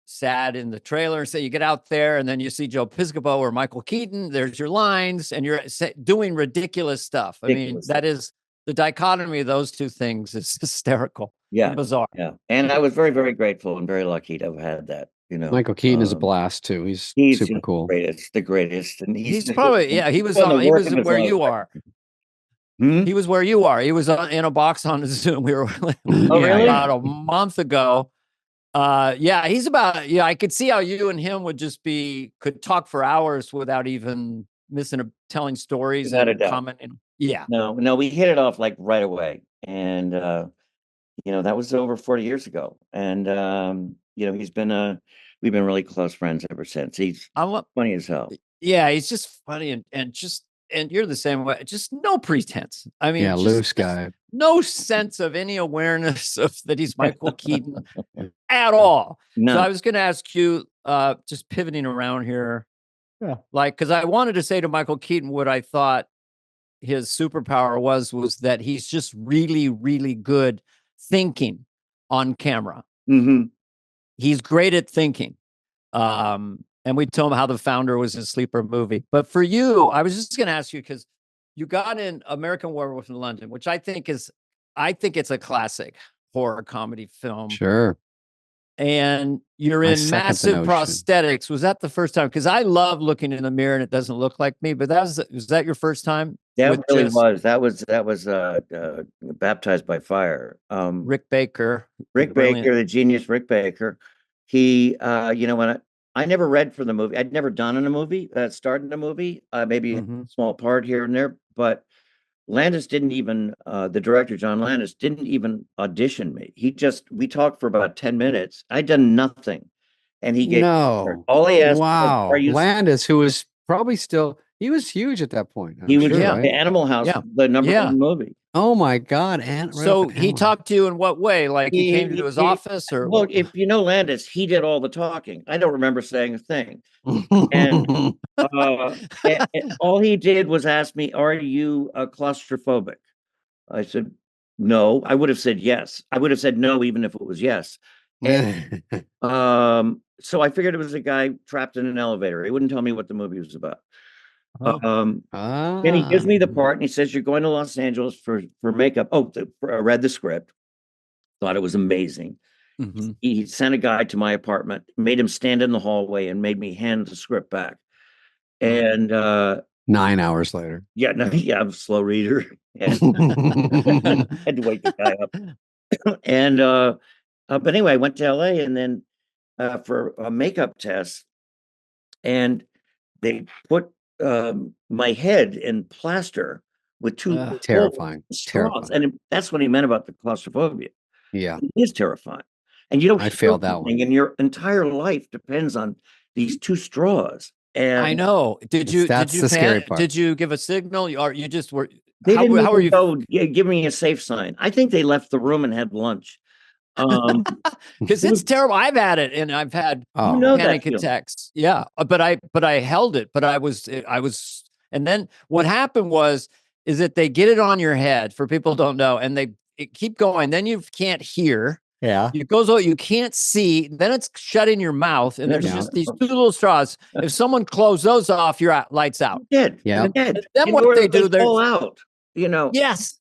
sad in the trailer and say you get out there and then you see Joe Piscopo or Michael Keaton, there's your lines and you're doing ridiculous stuff. I mean, that is the dichotomy of those two things is hysterical. And bizarre. Yeah. And I was very, very grateful and very lucky to have had that, Michael Keaton is a blast too. He's super cool. The greatest. And he's probably, he was where you are. He was where you are. He was in a box on Zoom. We were about a month ago. He's about, I could see how you and him could talk for hours without even telling stories and commenting. Yeah. No, we hit it off like right away. And, that was over 40 years ago. And, we've been really close friends ever since. He's funny as hell. Yeah. He's just funny and you're the same way. Just no pretense. I mean, loose guy. No sense of any awareness of that he's Michael Keaton at all. No. So I was going to ask you, just pivoting around here, because I wanted to say to Michael Keaton what I thought his superpower was that he's just really, really good thinking on camera. Mm-hmm. He's great at thinking. And we told him how The Founder was his sleeper movie. But for you, I was just going to ask you, because you got in American Werewolf in London, which I think it's a classic horror comedy film. Sure. And you're in massive prosthetics. Was that the first time? Because I love looking in the mirror and it doesn't look like me. But was that your first time? That really was. That was Baptized by Fire. Rick Baker. The genius Rick Baker. He, when I never read for the movie. I'd never done in a movie, started in a movie, maybe a small part here and there. But Landis didn't even, the director, John Landis, didn't even audition me. We talked for about 10 minutes. I'd done nothing. And he gave all he asked. Wow. Landis, who was probably he was huge at that point. He was the Animal House, the number one movie. Oh my God. So he talked to you in what way? Like he came to his office or? Well, if you know Landis, he did all the talking. I don't remember saying a thing. And, and all he did was ask me, "Are you claustrophobic?" I said, No, I would have said yes. I would have said no, even if it was yes. And, so I figured it was a guy trapped in an elevator. He wouldn't tell me what the movie was about. Then he gives me the part and he says, "You're going to Los Angeles for makeup." Oh, I read the script, thought it was amazing. Mm-hmm. He sent a guy to my apartment, made him stand in the hallway and made me hand the script back. And 9 hours later. Yeah, no, yeah, I'm a slow reader. And had to wake the guy up. And but anyway, I went to LA and then for a makeup test, and they put my head in plaster with two terrifying straws. And that's what he meant about the claustrophobia. Yeah. It is terrifying. And you don't I failed that one. and your entire life depends on these two straws. And I know. That's the scary part. Did you give a signal, or you just were? They didn't how were you? Go, give me a safe sign. I think they left the room and had lunch. Because it's terrible. I've had it, and I've had panic attacks. Yeah, but I held it. But I was, and then what happened is that they get it on your head, for people who don't know, and it keep going. Then you can't hear. Yeah. It goes, you can't see. Then it's shut in your mouth, and there's just these two little straws. If someone closed those off, you're out, lights out. Dead. Yeah. Dead. Then what they do, they're all out. Yes.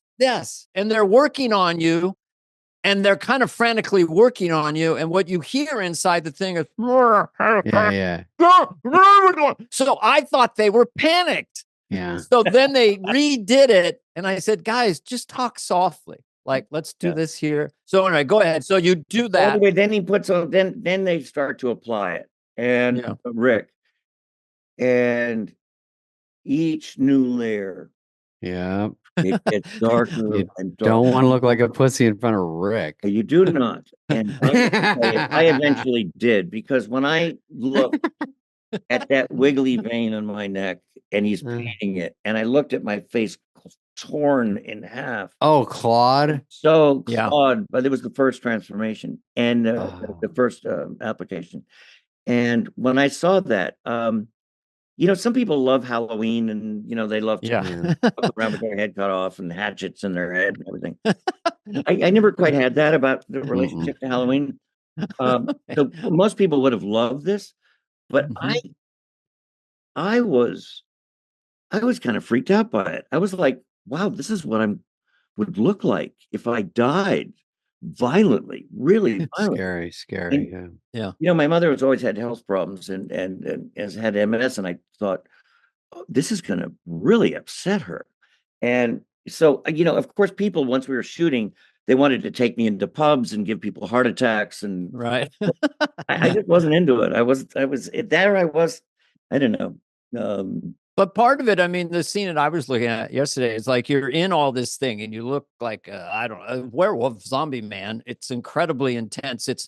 And they're working on you, and they're kind of frantically working on you. And what you hear inside the thing is, yeah. So I thought they were panicked. Yeah. So then they redid it, and I said, "Guys, just talk softly. Like, let's do this here." So anyway, go ahead. So you do that. Anyway, then he puts on. Then they start to apply it, and Rick, and each new layer. Yeah. It gets darker and darker. Don't want to look like a pussy in front of Rick. You do not. And I eventually did, because when I looked at that wiggly vein on my neck and he's painting it, and I looked at my face torn in half. Oh, Claude. So Claude, but it was the first transformation and the first application. And when I saw that, some people love Halloween, and they love to walk around with their head cut off and hatchets in their head and everything. I never quite had that about the relationship to Halloween. So most people would have loved this, but I was kind of freaked out by it. I was like, wow, this is what would look like if I died violently, really violently. Scary. And, yeah. My mother has always had health problems and has had MS, and I thought, this is going to really upset her. And so, of course, people, once we were shooting, they wanted to take me into pubs and give people heart attacks, and right. I just wasn't into it. I was I don't know. But part of it, I mean, the scene that I was looking at yesterday is like you're in all this thing and you look like a werewolf zombie man. It's incredibly intense. It's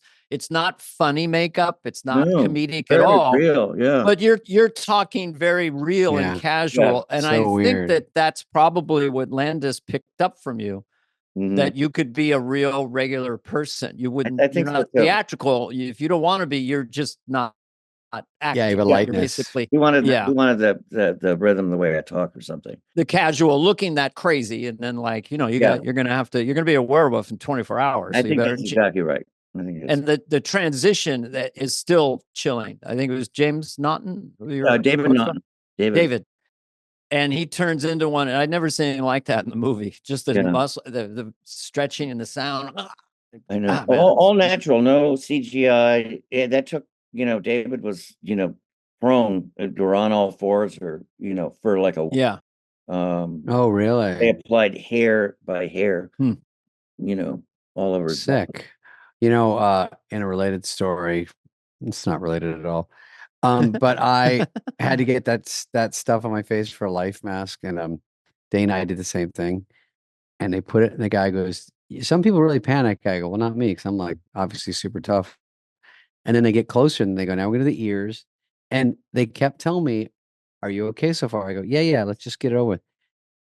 not funny makeup. It's not comedic at all. Real, yeah. But you're talking very real and casual, and so I think that's probably what Landis picked up from you. That you could be a real regular person. You wouldn't. You're not theatrical. If you don't want to be, you're just not. Acting. Yeah, but lightness. Basically, he wanted the rhythm, the way I talk, or something. The casual, looking that crazy, and then you're gonna be a werewolf in 24 hours. I think that's exactly right. I think and the transition that is still chilling. I think it was James Naughton, David Naughton, David, and he turns into one. And I'd never seen anything like that in the movie. Just the muscle, the stretching and the sound. I know, all natural, no CGI. Yeah, that took. David was, prone to on all fours, or, for like a oh, really? They applied hair by hair, all over. Sick. In a related story, it's not related at all. But I had to get that stuff on my face for a life mask, and Dana, I did the same thing, and they put it, and the guy goes, "Some people really panic." I go, "Well, not me, because I'm like obviously super tough." And then they get closer and they go, "Now we're going to the ears." And they kept telling me, "Are you okay so far?" I go, yeah, let's just get it over with.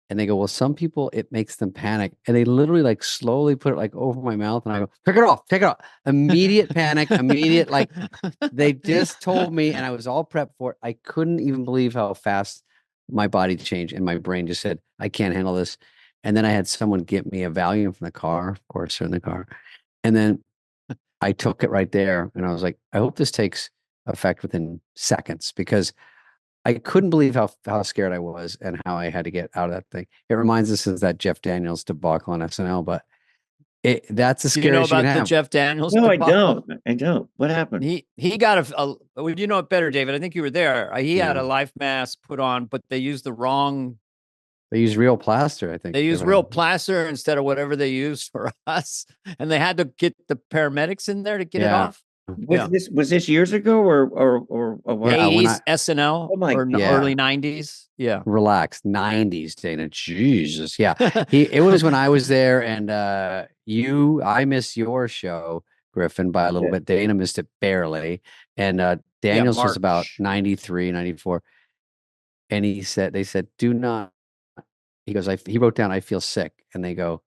And they go, "Well, some people, it makes them panic." And they literally slowly put it over my mouth. And I go, take it off. Immediate panic, immediate, they just told me, and I was all prepped for it. I couldn't even believe how fast my body changed. And my brain just said, "I can't handle this." And then I had someone get me a Valium from the car, of course, they're in the car. And then I took it right there, and I was like, I hope this takes effect within seconds, because I couldn't believe how scared I was and how I had to get out of that thing. It reminds us of that Jeff Daniels debacle on SNL, but that's the Do you know scariest you can about the have. Jeff Daniels No, debacle? I don't. What happened? He got well, you know it better, David. I think you were there. He had a life mask put on, but they used the wrong. They used real plaster, I think. They used real plaster instead of whatever they used for us, and they had to get the paramedics in there to get it off. Was this years ago or what? 80s SNL or early 90s? Yeah. Relax. 90s, Dana. Jesus. Yeah. It was when I was there, and I missed your show, Griffin, by a little bit. Dana missed it barely. And Daniels was about 93, 94. And they said, do not. He goes, he wrote down, I feel sick. And they go,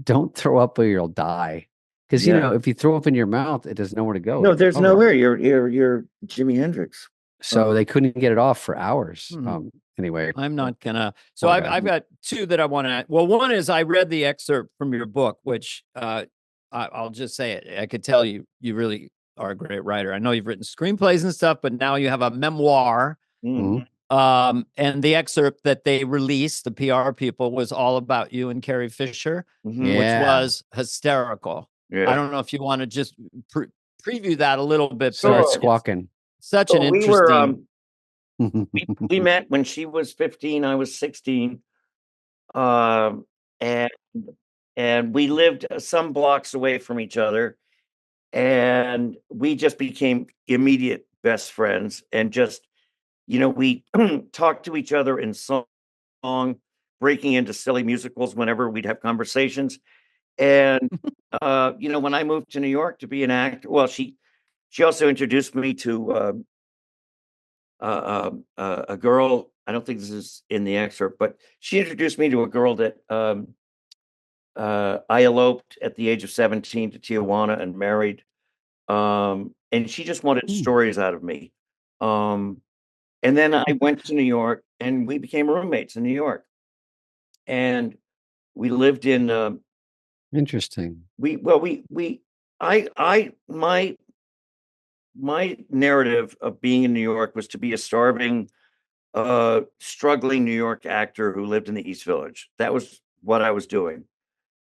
don't throw up or you'll die. Because if you throw up in your mouth, it has nowhere to go. No, there's nowhere. You're Jimi Hendrix. So they couldn't get it off for hours. Anyway, I'm not gonna. So I've got two that I want to. Well, one is I read the excerpt from your book, which I'll just say it. I could tell you really are a great writer. I know you've written screenplays and stuff, but now you have a memoir. Mm-hmm. And the excerpt that they released, the PR people, was all about you and Carrie Fisher, which was hysterical. I don't know if you want to just preview that a little bit. Start squawking. Such an interesting. We met when she was 15, I was 16, and we lived some blocks away from each other, and we just became immediate best friends, and just. We talked to each other in song, breaking into silly musicals whenever we'd have conversations. And, when I moved to New York to be an actor, well, she also introduced me to a girl. I don't think this is in the excerpt, but she introduced me to a girl that I eloped at the age of 17 to Tijuana and married. And she just wanted stories out of me. And then I went to New York, and we became roommates in New York. And we lived in. Interesting. My narrative of being in New York was to be a starving, struggling New York actor who lived in the East Village. That was what I was doing.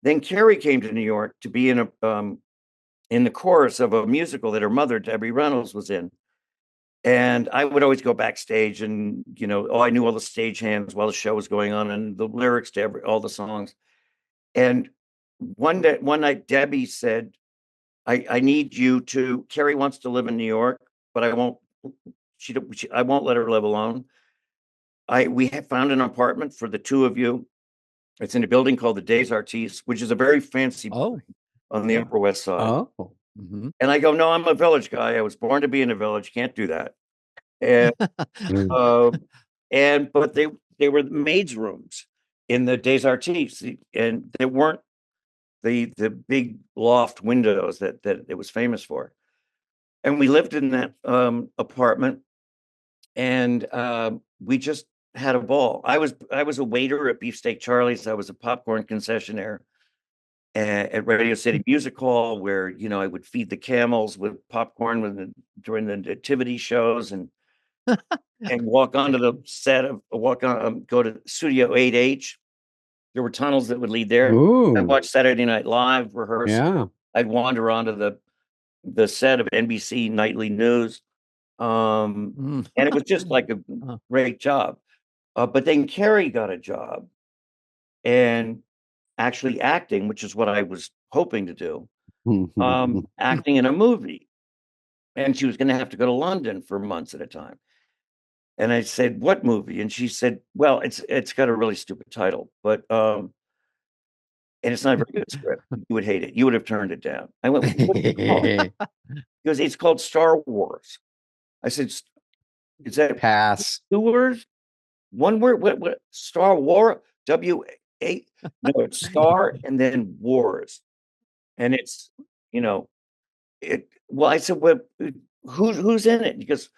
Then Carrie came to New York to be in the chorus of a musical that her mother, Debbie Reynolds, was in. And I would always go backstage, and I knew all the stagehands while the show was going on, and the lyrics to all the songs. And one night, Debbie said, "I need you to. Carrie wants to live in New York, but I won't. I won't let her live alone. We have found an apartment for the two of you. It's in a building called the Des Artistes, which is a very fancy building on the Upper West Side." Oh. Mm-hmm. And I go, "No, I'm a village guy. I was born to be in a village. Can't do that." And but they were maids' rooms in the Des Artistes, and they weren't the big loft windows that it was famous for. And we lived in that apartment, and we just had a ball. I was a waiter at Beefsteak Charlie's. I was a popcorn concessionaire at Radio City Music Hall, where I would feed the camels with popcorn during the nativity shows, and walk onto the set go to Studio 8H. There were tunnels that would lead there. I'd watch Saturday Night Live rehearse. Yeah. I'd wander onto the set of NBC Nightly News, and it was just like a great job. But then Carrie got a job, and actually acting, which is what I was hoping to do, acting in a movie. And she was going to have to go to London for months at a time. And I said, "What movie?" And she said, "Well, it's got a really stupid title, but and it's not a very good script. You would hate it. You would have turned it down." I went, "What's it called?" Because it's called Star Wars. I said, "Is that pass? 2 words? 1 word? What? Star War? W-A? No, it's Star and then Wars, and it's it." Well, I said, "Well, who's in it?" Because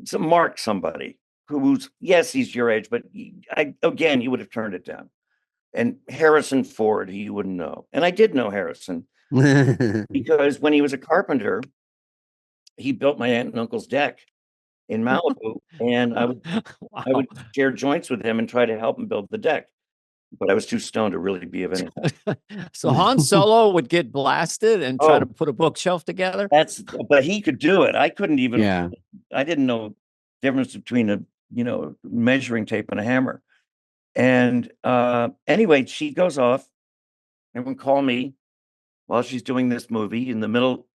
somebody who's, yes, he's your age, but again, you would have turned it down. and Harrison Ford, who you wouldn't know. And I did know Harrison because when he was a carpenter, he built my aunt and uncle's deck in Malibu, and I would share joints with him and try to help him build the deck. But I was too stoned to really be of any help. So Han Solo would get blasted and try to put a bookshelf together. But he could do it. I couldn't even. Yeah. I didn't know the difference between a measuring tape and a hammer. And anyway, she goes off and would call me while she's doing this movie in the middle.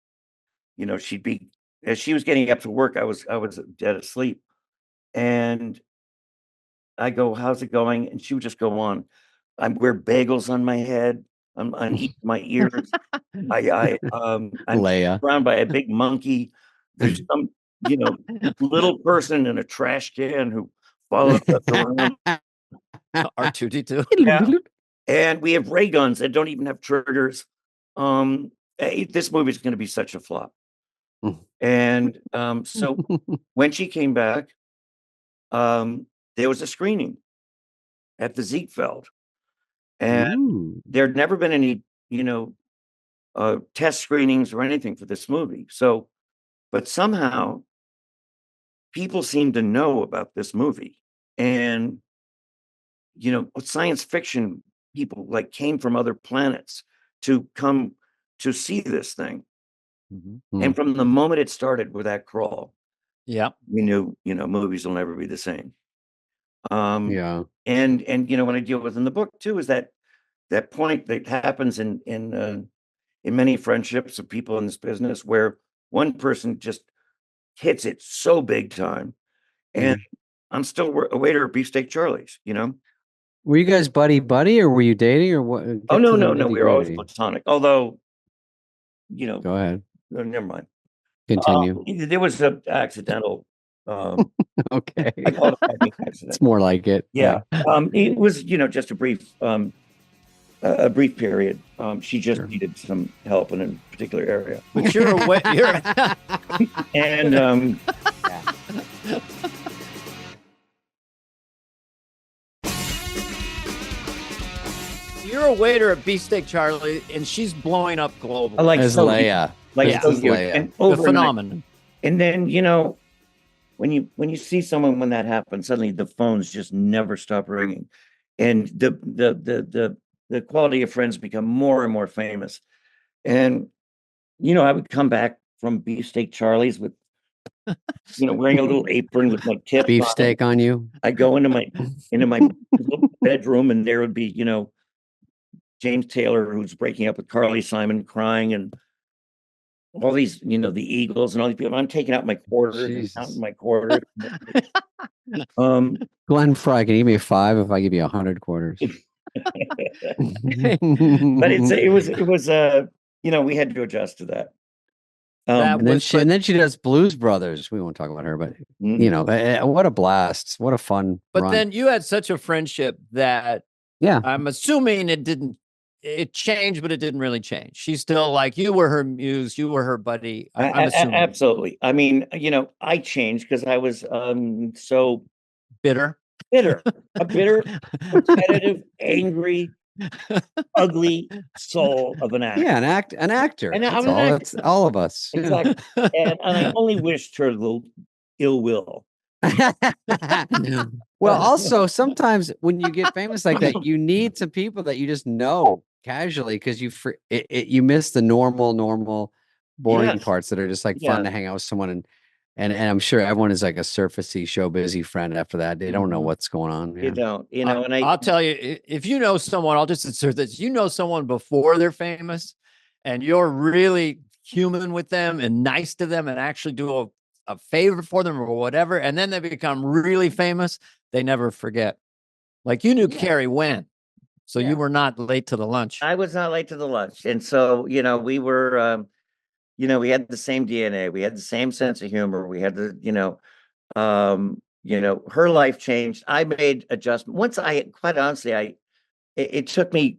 She'd be, as she was getting up to work, I was dead asleep, and I go, "How's it going?" And she would just go on. I wear bagels on my head. I'm eating my ears. I'm Leia. surrounded by a big monkey. There's some, little person in a trash can who follows us around. R2D2. Yeah. And we have ray guns that don't even have triggers. This movie is going to be such a flop. And so when she came back, there was a screening at the Ziegfeld. And there'd never been any, test screenings or anything for this movie. So, but somehow people seem to know about this movie. And, science fiction people came from other planets to come to see this thing. And from the moment it started with that crawl, we knew, movies will never be the same. Yeah. And what I deal with in the book too is that point that happens in many friendships of people in this business where one person just hits it so big time, and I'm still a waiter at Beefsteak Charlie's. Were you guys buddy, or were you dating, or what? Oh no, we were always platonic. Although, go ahead. Never mind. Continue. There was an accidental. Okay. I call it a accident. It's more like it. Yeah. It was, just a brief period. She just needed some help in a particular area. But you're and you're a waiter at Beefsteak Charlie, and she's blowing up globally. Like as Leia. Leia. And the phenomenon. And then, when you see someone when that happens, suddenly the phones just never stop ringing, and the quality of friends become more and more famous. And I would come back from Beefsteak Charlie's with wearing a little apron with my tip beefsteak on you. I go into my little bedroom, and there would be James Taylor, who's breaking up with Carly Simon, crying, and all these, the Eagles and all these people. I'm taking out my quarters and counting my quarters. Glenn Fry, can you give me a 5 if I give you 100 quarters? But it was we had to adjust to that. And then she does Blues Brothers. We won't talk about her, but what a blast! What a fun. But run. then you had such a friendship that I'm assuming it changed, but it didn't really change. She's still you were her muse, you were her buddy. I'm assuming. Absolutely. I mean, I changed because I was so bitter, a bitter, competitive, angry, ugly soul of an actor. Yeah, an actor. And that's all of us. Exactly. And I only wished her little ill will. Well, also sometimes when you get famous like that, you need some people that you just know casually because you miss the normal boring parts that are just fun to hang out with someone, and I'm sure everyone is a surfacey show busy friend after that. They don't know what's going on. You don't, and I'll tell you, if you know someone, I'll just insert this, someone before they're famous and you're really human with them and nice to them and actually do a favor for them or whatever, and then they become really famous, they never forget. You knew Carrie when, so you were not late to the lunch. I was not late to the lunch, and so we were, we had the same DNA, we had the same sense of humor, we had the, her life changed. I made adjustments once. Quite honestly, it took me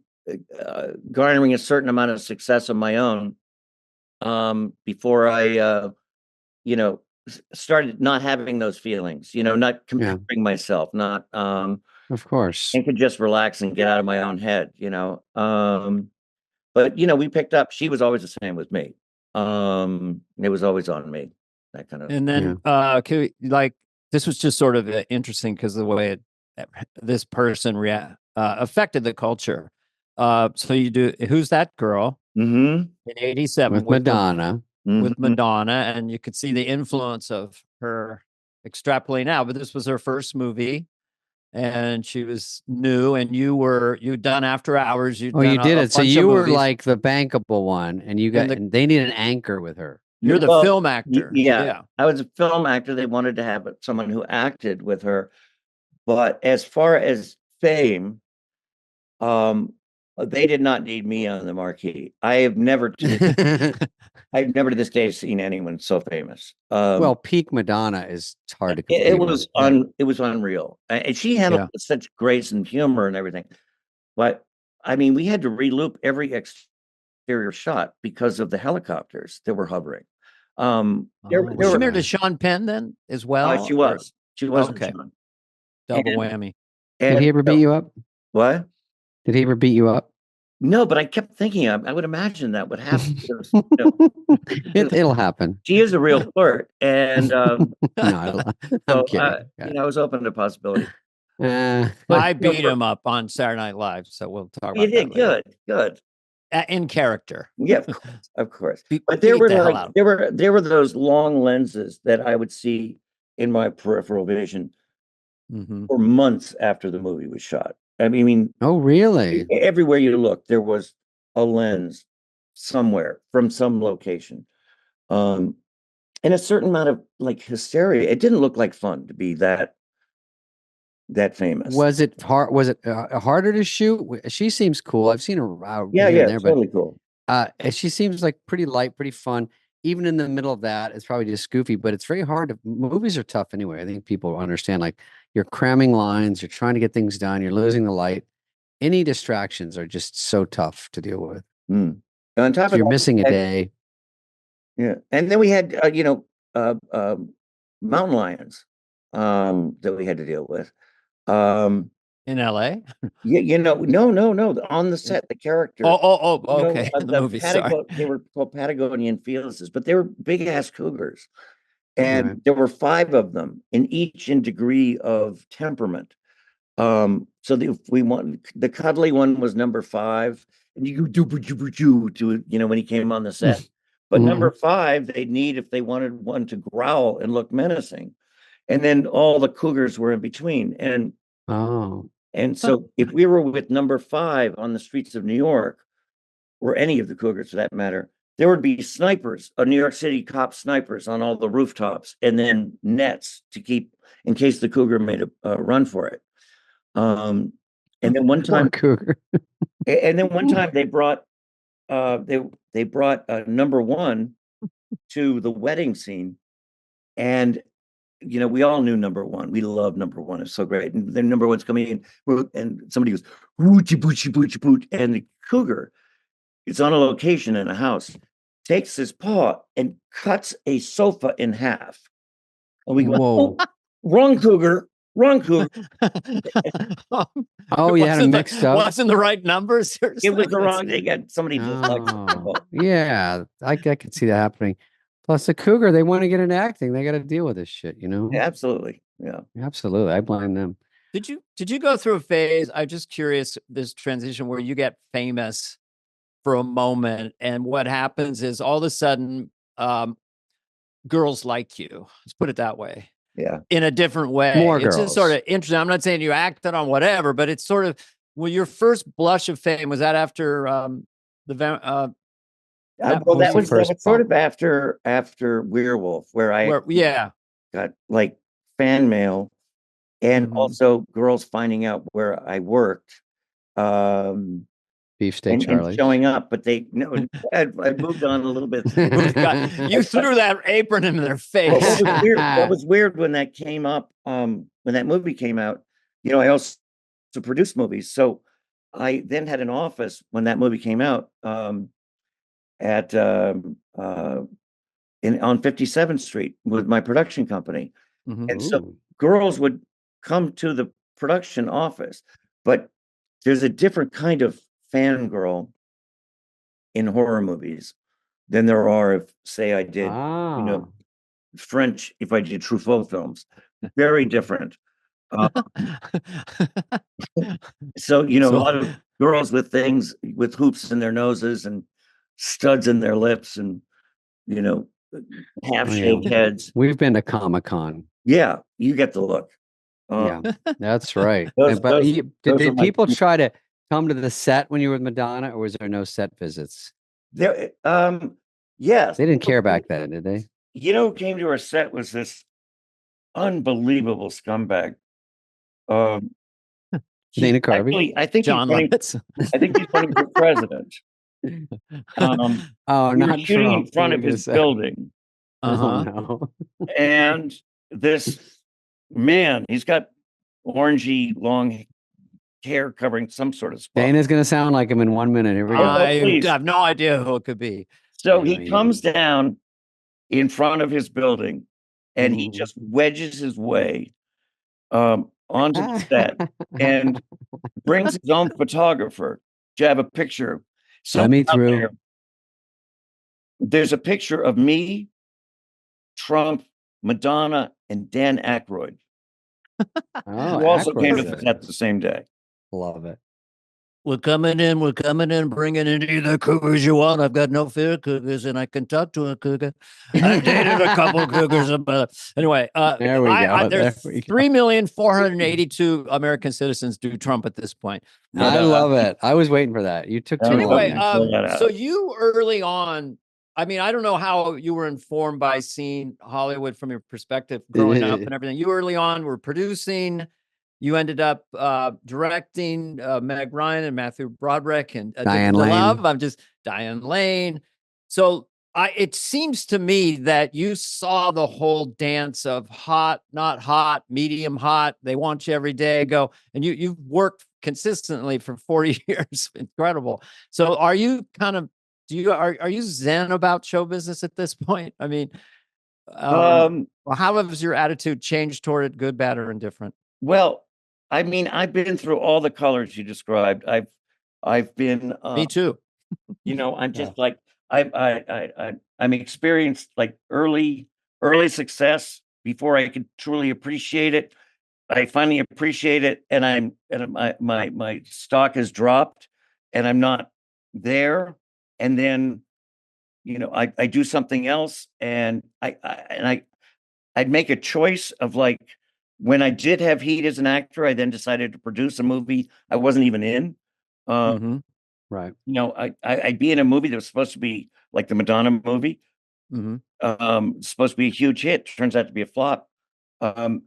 garnering a certain amount of success of my own before I, started not having those feelings, not comparing myself, not, Of course. And could just relax and get out of my own head, you know. But you know, we picked up. She was always the same with me. It was always on me. That kind of. And then, like, this was just sort of interesting because the way this person affected the culture. So you do. Who's that girl? Mm-hmm. In '87 with Madonna. With Madonna, and you could see the influence of her extrapolating out. But this was her first movie, and she was new. And you'd done After Hours. You did it. So you were like the bankable one, and and they need an anchor with her. You're the film actor. Yeah, I was a film actor. They wanted to have someone who acted with her, but as far as fame, they did not need me on the marquee. I've never to this day seen anyone so famous. Well, peak Madonna is hard to compete. It was unreal, and she handled with such grace and humor and everything. But I mean, we had to reloop every exterior shot because of the helicopters that were hovering. Was she married to Sean Penn then as well? She was. She was. Okay. Double whammy. Did he ever beat you up? What? Did he ever beat you up? No, but I kept thinking I would imagine that would happen. It'll happen. She is a real flirt, and no, I'm kidding. I was open to possibility. I beat him up on Saturday Night Live, so we'll talk about that. You did good. In character. Yeah, of course. But there were those long lenses that I would see in my peripheral vision for months after the movie was shot. I mean, oh really? Everywhere you look, there was a lens somewhere from some location, and a certain amount of like hysteria. It didn't look like fun to be that famous. Was it hard? Was it harder to shoot? She seems cool. I've seen her. Totally cool. She seems like pretty light, pretty fun. Even in the middle of that, it's probably just goofy, but it's very hard. Movies are tough anyway. I think people understand, like, you're cramming lines, you're trying to get things done, you're losing the light. Any distractions are just so tough to deal with. On top of you're missing a day. Yeah. And then we had, mountain lions that we had to deal with. In LA? No. On the set, the character. Okay. The movie, they were called Patagonian Felices, but they were big ass cougars. And there were 5 of them, each in degree of temperament. So the cuddly one was number 5, and you do to when he came on the set. But number 5, they'd need if they wanted one to growl and look menacing. And then all the cougars were in between. And so if we were with number 5 on the streets of New York, or any of the cougars for that matter, there would be snipers, New York City cop snipers on all the rooftops, and then nets to keep in case the cougar made a run for it. And then one time, they brought number 1 to the wedding scene, and we all knew number 1. We love number 1. It's so great. And then number 1's coming in, and somebody goes, "Woochie boochie boochie boot," and the cougar, it's on a location in a house, takes his paw and cuts a sofa in half. And we go, "Whoa, wrong cougar." Oh, you had them mixed up. Wasn't the right numbers? It was the wrong. They got somebody. Yeah, I could see that happening. Plus, the cougar, they want to get into acting. They got to deal with this shit, Yeah, absolutely. Yeah, absolutely. I blame them. Did you go through a phase? I'm just curious, this transition where you get famous for a moment, and what happens is all of a sudden, girls like you. Let's put it that way. Yeah, in a different way. More it's girls. Just sort of interesting. I'm not saying you acted on whatever, but it's sort of, well, your first blush of fame was that after that was sort of after Werewolf, where I got like fan mail, and also girls finding out where I worked. Beefsteak Charlie and showing up, but I moved on a little bit. You threw that apron in their face. What was weird when that came up, when that movie came out, I also produced movies. So I then had an office when that movie came out, on 57th Street with my production company. And so girls would come to the production office. But there's a different kind of fangirl in horror movies than there are if, say, I did, French, if I did Truffaut films. Very different. So, a lot of girls with things, with hoops in their noses and studs in their lips and, half-shaved heads. We've been to Comic-Con. Yeah, you get the look. Yeah, that's right. Did people try to come to the set when you were with Madonna, or was there no set visits? There, yes. They didn't care back then, did they? Who came to our set was this unbelievable scumbag. Dana Carvey. I think John Lovitz. I think he's running for president. We were shooting in front of his building. Oh no! And this man, he's got orangey long hair covering some sort of spot. Dana's going to sound like him in 1 minute. Here we go. I have no idea who it could be. So he comes down in front of his building, and he just wedges his way onto the set and brings his own photographer to have a picture. Let me through. There's a picture of me, Trump, Madonna, and Dan Aykroyd. Who also came to the set the same day. Love it. We're coming in, bringing in either cougars you want. I've got no fear of cougars, and I can talk to a cougar. I've dated a couple cougars. Anyway, there we go. There's 3,482 American citizens do Trump at this point. I love it. I was waiting for that. You took too long. So you early on, I mean, I don't know how you were informed by seeing Hollywood from your perspective growing up and everything. You early on were producing. You ended up directing Meg Ryan and Matthew Broderick and Diane Lane. Diane Lane. So it seems to me that you saw the whole dance of hot, not hot, medium hot. They want you every day. Go and you've worked consistently for 40 years. Incredible. So are you kind of are you zen about show business at this point? I mean, how has your attitude changed toward it, good, bad, or indifferent? Well, I mean, I've been through all the colors you described. I've been. Me too. I'm just like I'm experienced like early success before I could truly appreciate it. I finally appreciate it, and my stock has dropped, and I'm not there. And then, I do something else, and I'd make a to of like. When I did have heat as an actor, I then decided to produce a movie I wasn't even in. Right. I'd be in a movie that was supposed to be like the Madonna movie. Supposed to be a huge hit. Turns out to be a flop. And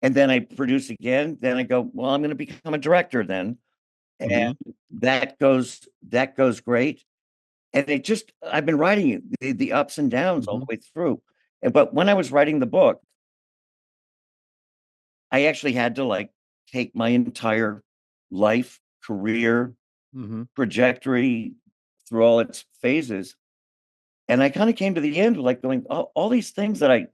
then I produce again. Then I go, well, I'm going to become a director then. And that goes great. And I've been writing the ups and downs all the way through. But when I was writing the book, I actually had to like take my entire life, career, trajectory through all its phases. And I kind of came to the end like going, all these things that I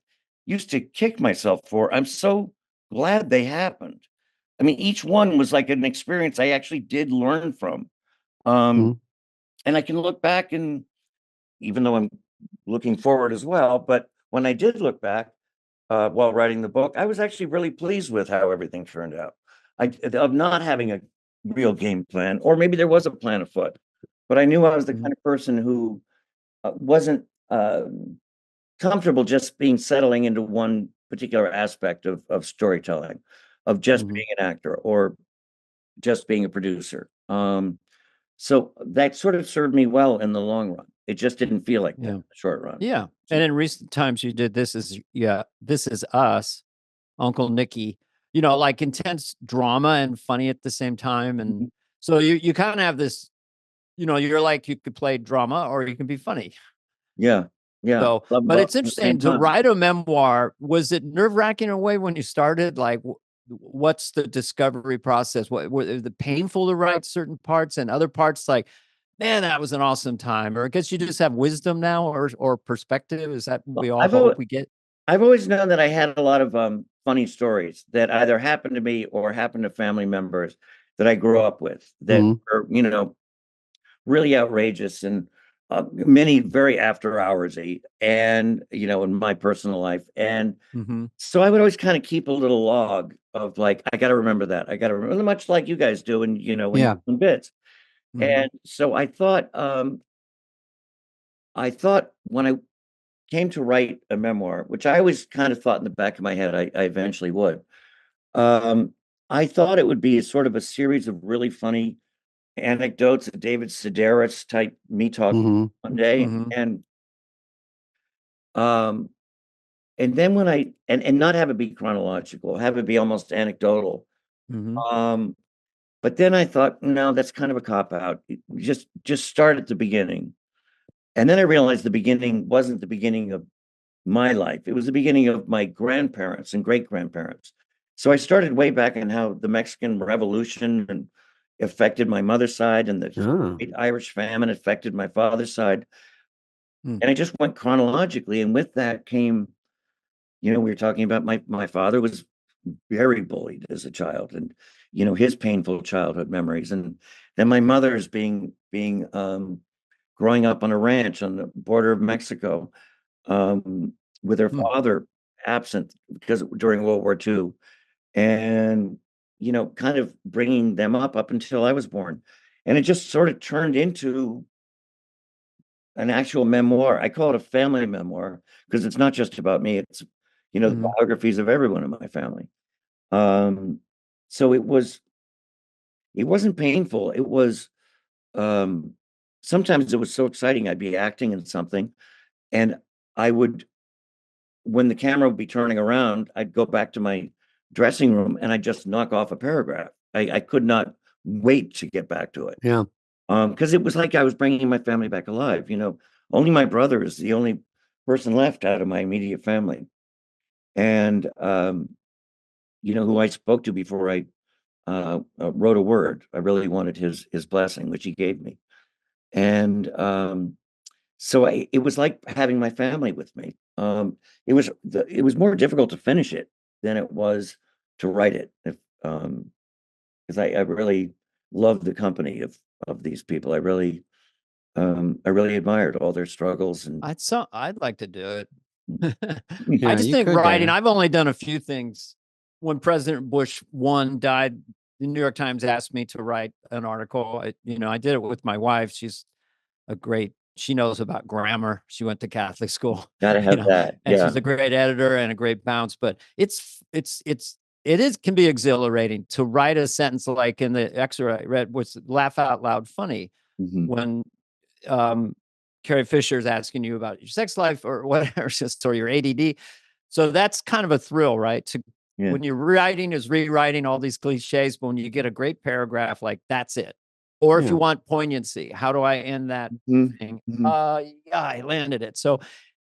used to kick myself for, I'm so glad they happened. I mean, each one was like an experience I actually did learn from. And I can look back, and even though I'm looking forward as well, but when I did look back, while writing the book, I was actually really pleased with how everything turned out. Of not having a real game plan, or maybe there was a plan afoot, but I knew I was the kind of person who wasn't comfortable just settling into one particular aspect of storytelling, of just being an actor or just being a producer. So that sort of served me well in the long run. It just didn't feel like that in the short run. Yeah. And in recent times you did This Is Us, Uncle Nicky, like intense drama and funny at the same time. And so you kind of have this, you're like, you could play drama or you can be funny. Yeah. Yeah. So, but it's interesting to write a memoir. Was it nerve-wracking in a way when you started? Like, what's the discovery process? Was it painful to write certain parts and other parts like, man, that was an awesome time? Or I guess you just have wisdom now or perspective. Is that we all hope we get? I've always known that I had a lot of funny stories that either happened to me or happened to family members that I grew up with that were, you know, really outrageous, and many very after hoursy, and, you know, in my personal life. And so I would always kind of keep a little log of like, I got to remember that. I got to remember, much like you guys do, and, you know, in bits. And so I thought when I came to write a memoir, which I always kind of thought in the back of my head I eventually would, I thought it would be sort of a series of really funny anecdotes, a David Sedaris type me talk one day. And then when I and not have it be chronological, have it be almost anecdotal. But then I thought, no, that's kind of a cop out. Just start at the beginning. And then I realized the beginning wasn't the beginning of my life. It was the beginning of my grandparents and great grandparents. So I started way back in how the Mexican Revolution affected my mother's side, and the Irish famine affected my father's side. And I just went chronologically. And with that came, you know, we were talking about my father was very bullied as a child, and, you know, his painful childhood memories. And then my mother's being growing up on a ranch on the border of Mexico, with her father absent because during World War II, and, you know, kind of bringing them up until I was born. And it just sort of turned into an actual memoir. I call it a family memoir because it's not just about me. It's, you know, the biographies of everyone in my family. So it wasn't painful. It was, sometimes it was so exciting. I'd be acting in something, and when the camera would be turning around, I'd go back to my dressing room and I'd just knock off a paragraph. I could not wait to get back to it. Yeah. Because it was like I was bringing my family back alive. You know, only my brother is the only person left out of my immediate family. And, you know, who I spoke to before I wrote a word. I really wanted his blessing, which he gave me. And so it was like having my family with me. It was more difficult to finish it than it was to write it. Because I really loved the company of these people. I really admired all their struggles. And I'd like to do it. Yeah, I just you think could, writing, Dave. I've only done a few things. When President Bush 1 died, the New York Times asked me to write an article. I did it with my wife. She's she knows about grammar. She went to Catholic school. Gotta have that. And Yeah. she's a great editor and a great bounce, but it can be exhilarating to write a sentence like in the excerpt I read was laugh out loud funny when Carrie Fisher's asking you about your sex life or whatever, or your ADD. So that's kind of a thrill, right? When you're writing is rewriting all these cliches, but when you get a great paragraph, like that's it. Or if you want poignancy, how do I end that thing? Yeah, I landed it. So,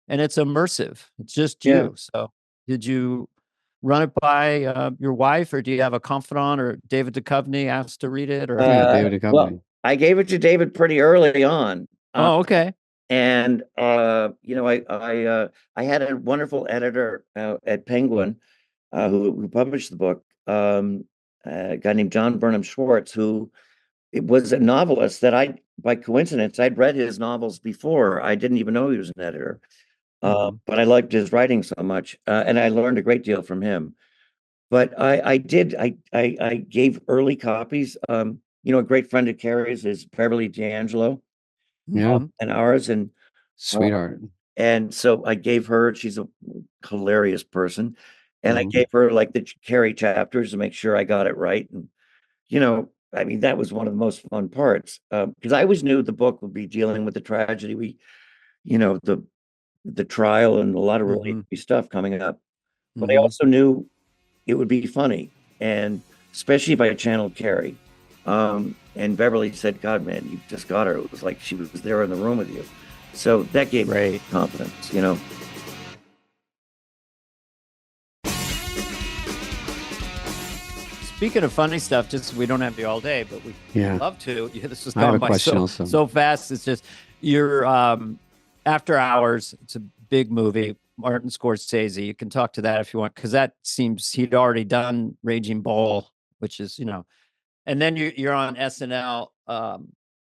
and it's immersive. It's just you. So did you run it by your wife, or do you have a confidant, or David Duchovny asked to read it? Or David Duchovny. Well, I gave it to David pretty early on. Oh, okay. And you know, I had a wonderful editor at Penguin who published the book, a guy named John Burnham Schwartz, who it was a novelist that by coincidence, I'd read his novels before. I didn't even know he was an editor, but I liked his writing so much, and I learned a great deal from him. But I gave early copies. You know, a great friend of Carrie's is Beverly D'Angelo. And ours, and sweetheart. And so I gave her, she's a hilarious person, and I gave her like the Carrie chapters to make sure I got it right. And, you know, I mean, that was one of the most fun parts, because I always knew the book would be dealing with the tragedy, you know, the trial and a lot of really stuff coming up. But I also knew it would be funny, and especially if I channeled Carrie. And Beverly said, God, man, you just got her. It was like she was there in the room with you. So that gave me confidence, you know. Speaking of funny stuff, just we don't have to all day, but we love to. This is I have gone a by question so fast. It's just your After Hours. It's a big movie. Martin Scorsese. You can talk to that if you want, because that seems he'd already done Raging Bull, which is, and then you're on SNL.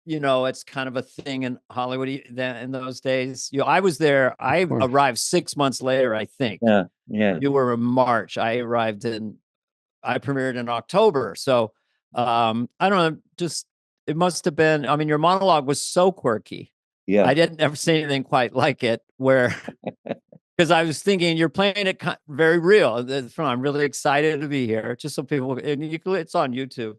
It's kind of a thing in Hollywood in those days. I was there. I arrived 6 months later, I think. Yeah. You were in March. I premiered in October. So I don't know, just it must have been, your monologue was so quirky. Yeah. I didn't ever say anything quite like it, where because I was thinking you're playing it very real. I'm really excited to be here. Just so people, and it's on YouTube.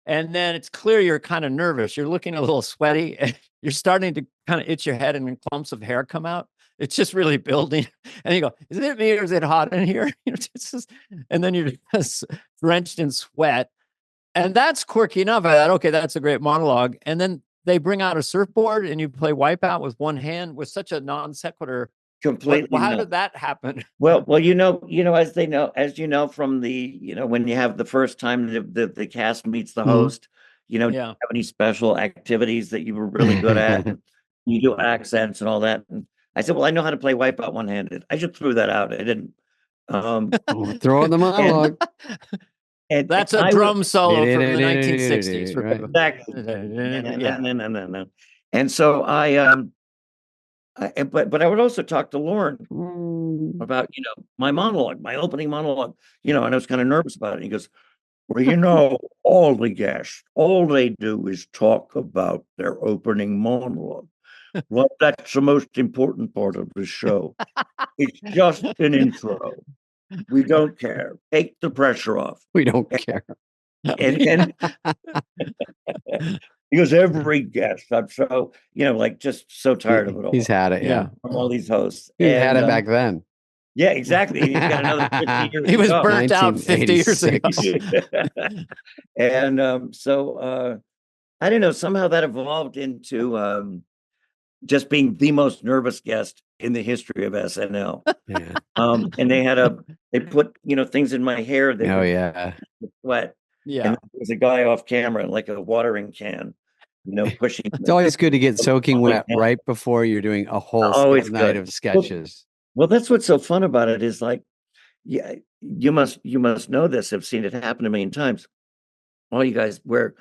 And then it's clear you're kind of nervous. You're looking a little sweaty, and you're starting to kind of itch your head, and clumps of hair come out. It's just really building. And you go, is it me or is it hot in here? And then you're just drenched in sweat. And that's quirky enough. I thought, okay, that's a great monologue. And then they bring out a surfboard and you play Wipeout with one hand with such a non sequitur. Completely. Well, how did that happen? Well, as you know from the, when you have the first time the cast meets the host, do you have any special activities that you were really good at? You do accents and all that. And I said, well, I know how to play Wipeout one-handed. I just threw that out. I didn't. Throw in the monologue. And that's a drum solo from the 1960s. Right. Exactly. No. And so but I would also talk to Lorne about, my monologue, my opening monologue, and I was kind of nervous about it. He goes, well, all the guests, all they do is talk about their opening monologue. Well, that's the most important part of the show. It's just an intro. We don't care. Take the pressure off. We don't care. And he goes, every guest. I'm so, just so tired of it all. He's had it. Yeah. From all these hosts. He had it back then. Yeah, exactly. He's got another 50 years He was burnt out 50 years ago. And so I don't know, somehow that evolved into just being the most nervous guest in the history of SNL. Yeah. And they put, things in my hair that sweat. Yeah. And there was a guy off camera in like a watering can, pushing. It's always good to get soaking wet right before you're doing a whole night of sketches. Well, that's what's so fun about it is like, yeah, you must know this. I've seen it happen a million times. All you guys where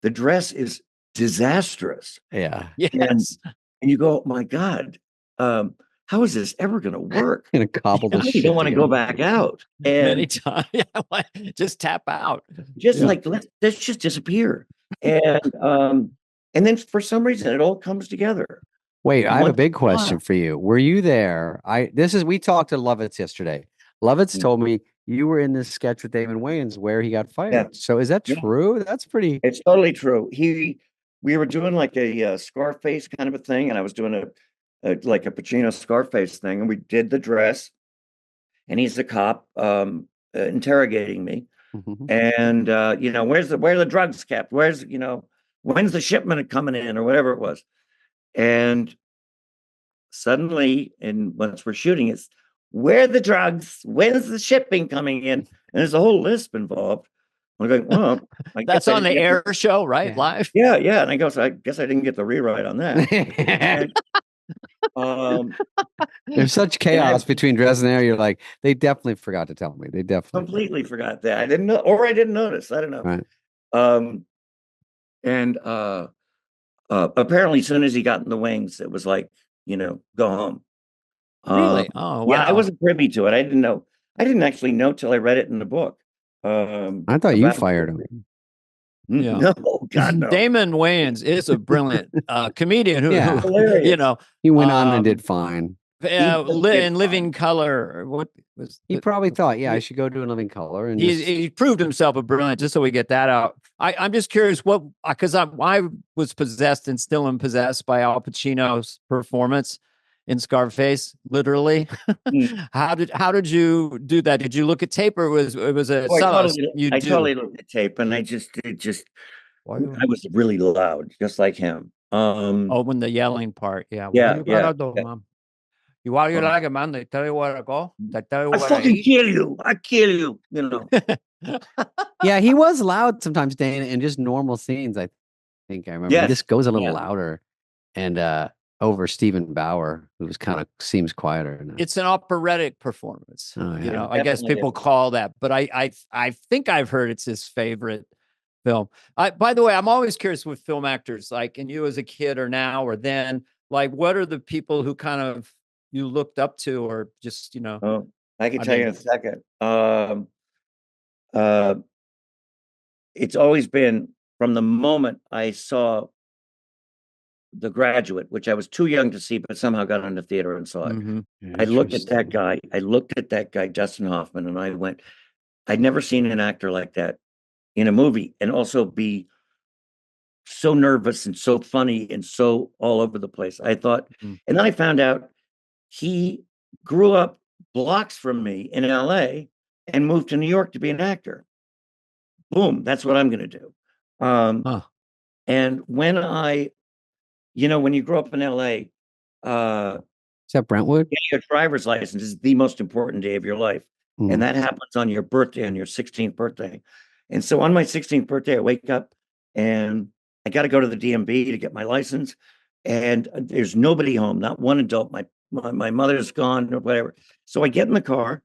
the dress is disastrous. Yeah. Yes. And you go, oh my God, how is this ever going to work? Gonna cobble this shit. You don't want to go back out. And many times. Just tap out. Like let's just disappear. And then for some reason it all comes together. Wait, I have a big question for you. Were you there? We talked to Lovitz yesterday. Lovitz told me you were in this sketch with Damon Wayans where he got fired. Yeah. So is that true? That's pretty. It's totally true. We were doing like a Scarface kind of a thing, and I was doing a Pacino Scarface thing, and we did the dress, and he's the cop interrogating me, and where's the drugs kept? Where's when's the shipment coming in or whatever it was. And suddenly, and once we're shooting, it's where are the drugs? When's the shipping coming in? And there's a whole lisp involved. I'm going, well, that's on the air show, right? Yeah. Live. Yeah. And I guess I didn't get the rewrite on that. And, there's such chaos between dress and air. You're like, they definitely forgot to tell me. They definitely completely forgot that. I didn't know, or I didn't notice. I don't know. Right. And apparently, as soon as he got in the wings, it was like, go home. Really? Oh, wow. Yeah, I wasn't privy to it. I didn't know. I didn't actually know till I read it in the book. I thought you fired him. Yeah. No, God, no. Damon Wayans is a brilliant comedian who he went on and did fine. In Living Color. What was he probably thought? Yeah, I should go do In Living Color. And he proved himself a brilliant. Just so we get that out. I'm just curious because I was possessed and still am possessed by Al Pacino's performance in Scarface, literally. How did you do that? Did you look at tape, or was a? I totally looked at tape, and I was really loud, just like him. When the yelling part, yeah. You want you like it, man? They tell you where to go. They tell you I fucking kill you. I kill you. Yeah, he was loud sometimes, Dana, in just normal scenes. I think I remember. This goes a little louder, and over Stephen Bauer, who seems quieter now. It's an operatic performance. Oh, yeah. You know, I guess people call that, but I think I've heard it's his favorite film. By the way, I'm always curious with film actors, like, and you as a kid or now or then, like, what are the people who kind of you looked up to, or just, you know? Oh, I can tell you in a second. It's always been from the moment I saw The Graduate, which I was too young to see, but somehow got into theater and saw it. I looked at that guy, Dustin Hoffman, and I went, I'd never seen an actor like that in a movie, and also be so nervous and so funny and so all over the place. I thought, and then I found out he grew up blocks from me in LA and moved to New York to be an actor. Boom, that's what I'm going to do. And when when you grow up in LA, is that Brentwood? Getting your driver's license is the most important day of your life. And that happens on your birthday, on your 16th birthday. And so on my 16th birthday, I wake up and I got to go to the DMV to get my license. And there's nobody home, not one adult. My mother's gone or whatever. So I get in the car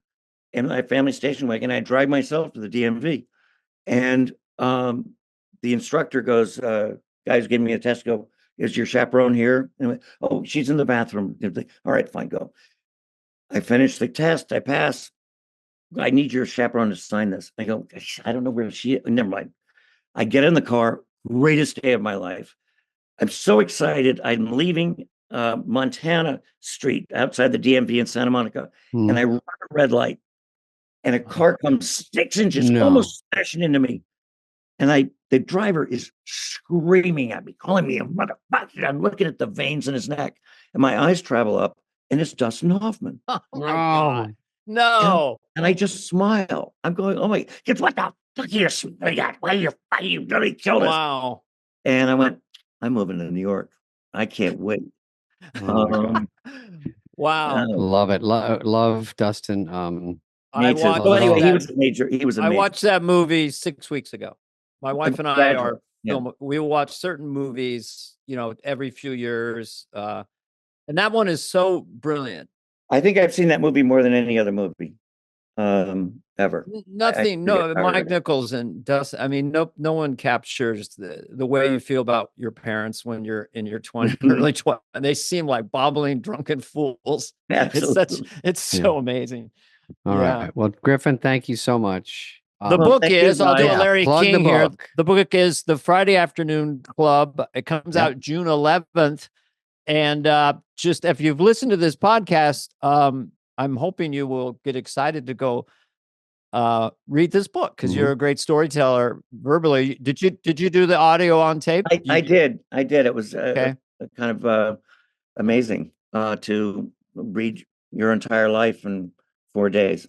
and my family station wagon. I drive myself to the DMV. And the instructor goes, guys, give me a test. Go, is your chaperone here? And I went, oh, she's in the bathroom. All right, fine, go. I finish the test. I pass. I need your chaperone to sign this. I go, I don't know where she is. Never mind. I get in the car. Greatest day of my life. I'm so excited. I'm leaving Montana Street outside the DMV in Santa Monica. And I run a red light. And a car comes 6 inches, almost smashing into me. And the driver is screaming at me, calling me a motherfucker. I'm looking at the veins in his neck. And my eyes travel up, and it's Dustin Hoffman. Oh, my God. No. And I just smile. I'm going, oh, my, what the fuck are you smiling at? Why are you going to kill us? Wow. And I went, I'm moving to New York. I can't wait. Wow. Love it. Love Dustin. I watched watched that movie 6 weeks ago. My wife and I we watch certain movies, every few years. And that one is so brilliant. I think I've seen that movie more than any other movie ever. Mike Nichols and Dustin. I mean, no one captures the way you feel about your parents when you're in your 20s, early 20s. And they seem like bobbling, drunken fools. Absolutely. It's so amazing. All right. Well, Griffin, thank you so much. The book is, I'll do a Larry King here. The book is The Friday Afternoon Club. It comes out June 11th. And just if you've listened to this podcast, I'm hoping you will get excited to go read this book because you're a great storyteller verbally. Did you do the audio on tape? I did. It was kind of amazing to read your entire life in 4 days.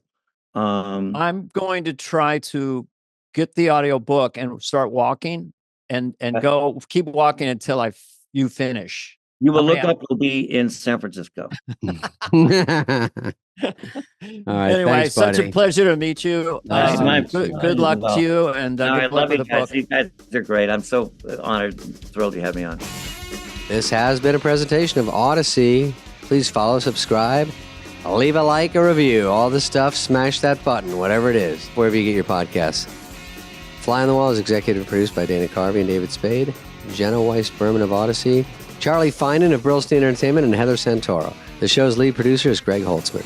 I'm going to try to get the audio book and start walking and go keep walking until you finish. You will look up. We'll be in San Francisco. All right. Anyway, thanks, such buddy. a pleasure to meet you. Good luck to you. And I love you guys. Book. You guys are great. I'm so honored, thrilled you had me on. This has been a presentation of Odyssey. Please follow, subscribe, leave a like, a review, all the stuff. Smash that button, whatever it is, wherever you get your podcasts. Fly on the Wall is executive produced by Dana Carvey and David Spade, Jenna Weiss-Berman of Odyssey, Charlie Finan of Brillstein Entertainment, and Heather Santoro. The show's lead producer is Greg Holtzman.